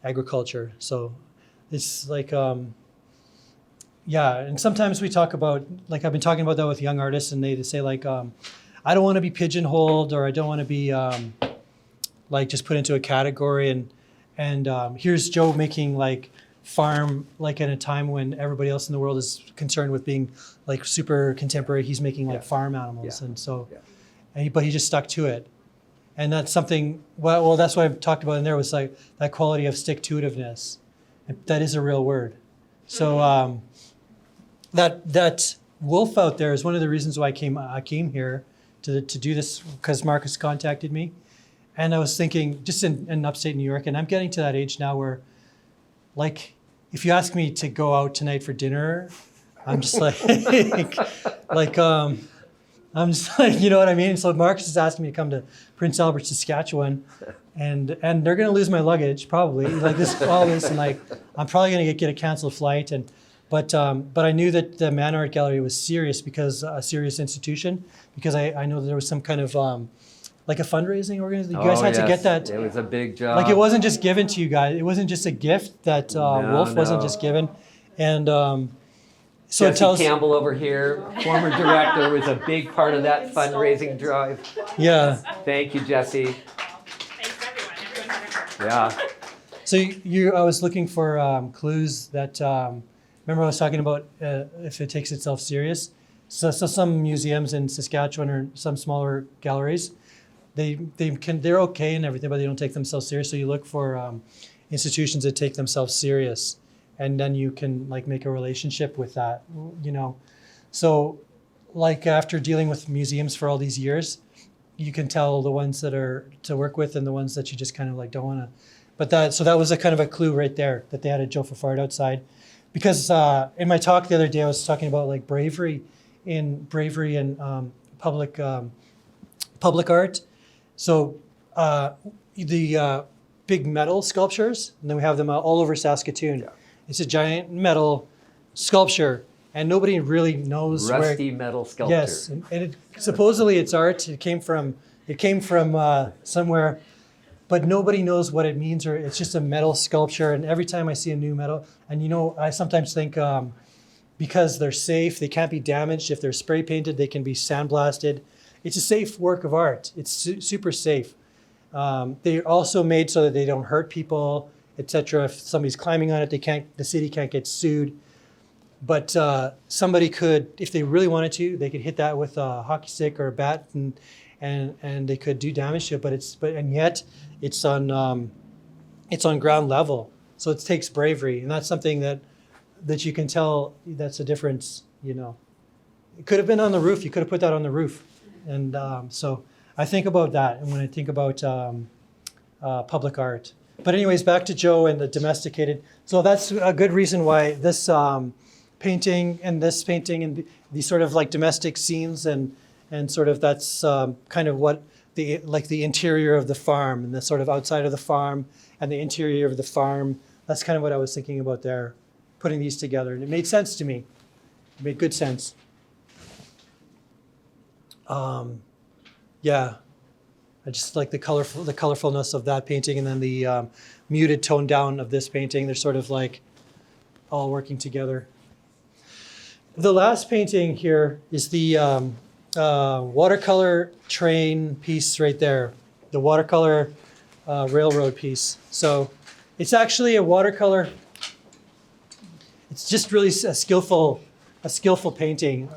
agriculture. So it's like and sometimes we talk about, like I've been talking about that with young artists, and they say like I don't want to be pigeonholed, or I don't want to be like just put into a category. And here's Joe making like farm, like in a time when everybody else in the world is concerned with being like super contemporary. He's making like farm animals, and so, but he just stuck to it. And that's something. Well, that's what I've talked about in there was like that quality of stick-to-itiveness. That is a real word. So that wolf out there is one of the reasons why I came here to do this, because Marcus contacted me, and I was thinking just in upstate New York, and I'm getting to that age now where, like, if you ask me to go out tonight for dinner, I'm just like, I'm just like, you know what I mean? So Marcus is asking me to come to Prince Albert, Saskatchewan, and they're gonna lose my luggage probably, like all this, and like I'm probably gonna get a canceled flight, but I knew that the Mann Art Gallery was serious, because a serious institution, because I know that there was some kind of like a fundraising organization. You guys had to get that. It was a big job. Like it wasn't just given to you guys. It wasn't just a gift that Wolf wasn't just given, and so Jesse it tells. Campbell over here, former director, was a big part of that fundraising drive. Yeah. Thank you, Jesse. Thanks, everyone. Yeah. So I was looking for clues that. Remember I was talking about if it takes itself serious. So some museums in Saskatchewan or some smaller galleries, they're okay and everything, but they don't take themselves serious. So you look for institutions that take themselves serious, and then you can like make a relationship with that, So like after dealing with museums for all these years, you can tell the ones that are to work with and the ones that you just kind of like don't want to. But that was a kind of a clue right there, that they had a Joe Fafard outside. Because in my talk the other day, I was talking about like bravery in public public art. So the big metal sculptures, and then we have them all over Saskatoon. Yeah. It's a giant metal sculpture, and nobody really knows Rusty metal sculpture. Yes, and supposedly it's art. It came from somewhere, but nobody knows what it means, or it's just a metal sculpture. And every time I see a new metal, and I sometimes think because they're safe, they can't be damaged. If they're spray painted, they can be sandblasted. It's a safe work of art. It's super safe. They're also made so that they don't hurt people, etc. If somebody's climbing on it, the city can't get sued. But somebody could, if they really wanted to, they could hit that with a hockey stick or a bat, and they could do damage to it. And yet it's on ground level, so it takes bravery, and that's something that you can tell. That's a difference. It could have been on the roof. You could have put that on the roof, and so I think about that, and when I think about public art. But anyways, back to Joe and the domesticated. So that's a good reason why this painting and these sort of like domestic scenes and sort of that's kind of what the interior of the farm and the sort of outside of the farm and the interior of the farm. That's kind of what I was thinking about there, putting these together, and it made sense to me. It made good sense. Yeah, I just like the colorfulness of that painting, and then the muted tone down of this painting. They're sort of like all working together. The last painting here is the watercolor train piece right there, the watercolor railroad piece. So it's actually a watercolor. It's just really a skillful painting.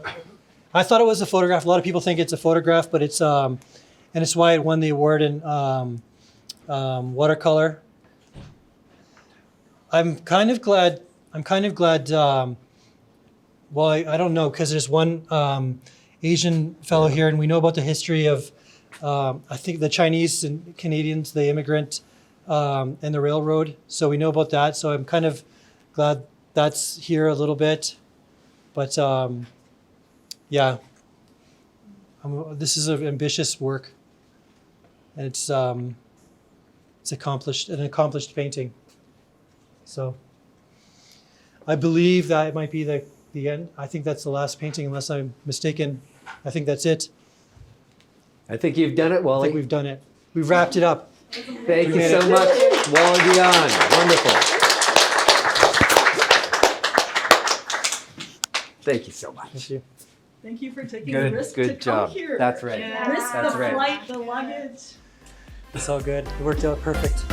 I thought it was a photograph. A lot of people think it's a photograph, but it's and it's why it won the award in watercolor. I'm kind of glad. Well, I don't know, because there's one Asian fellow here, and we know about the history of, I think, the Chinese and Canadians, the immigrant and the railroad. So we know about that. So I'm kind of glad that's here a little bit. But yeah, this is an ambitious work, and it's an accomplished painting. So I believe that it might be the end. I think that's the last painting, unless I'm mistaken. I think that's it. I think you've done it, I Wally. think we've done it. We've wrapped it up. Thank you made so it. much, Wally Dion. Wonderful. Thank you so much. Thank you. Thank you for taking Good- the risk good to come job. here. That's right. Risk That's the right. flight, the luggage. It's all good. It worked out perfect.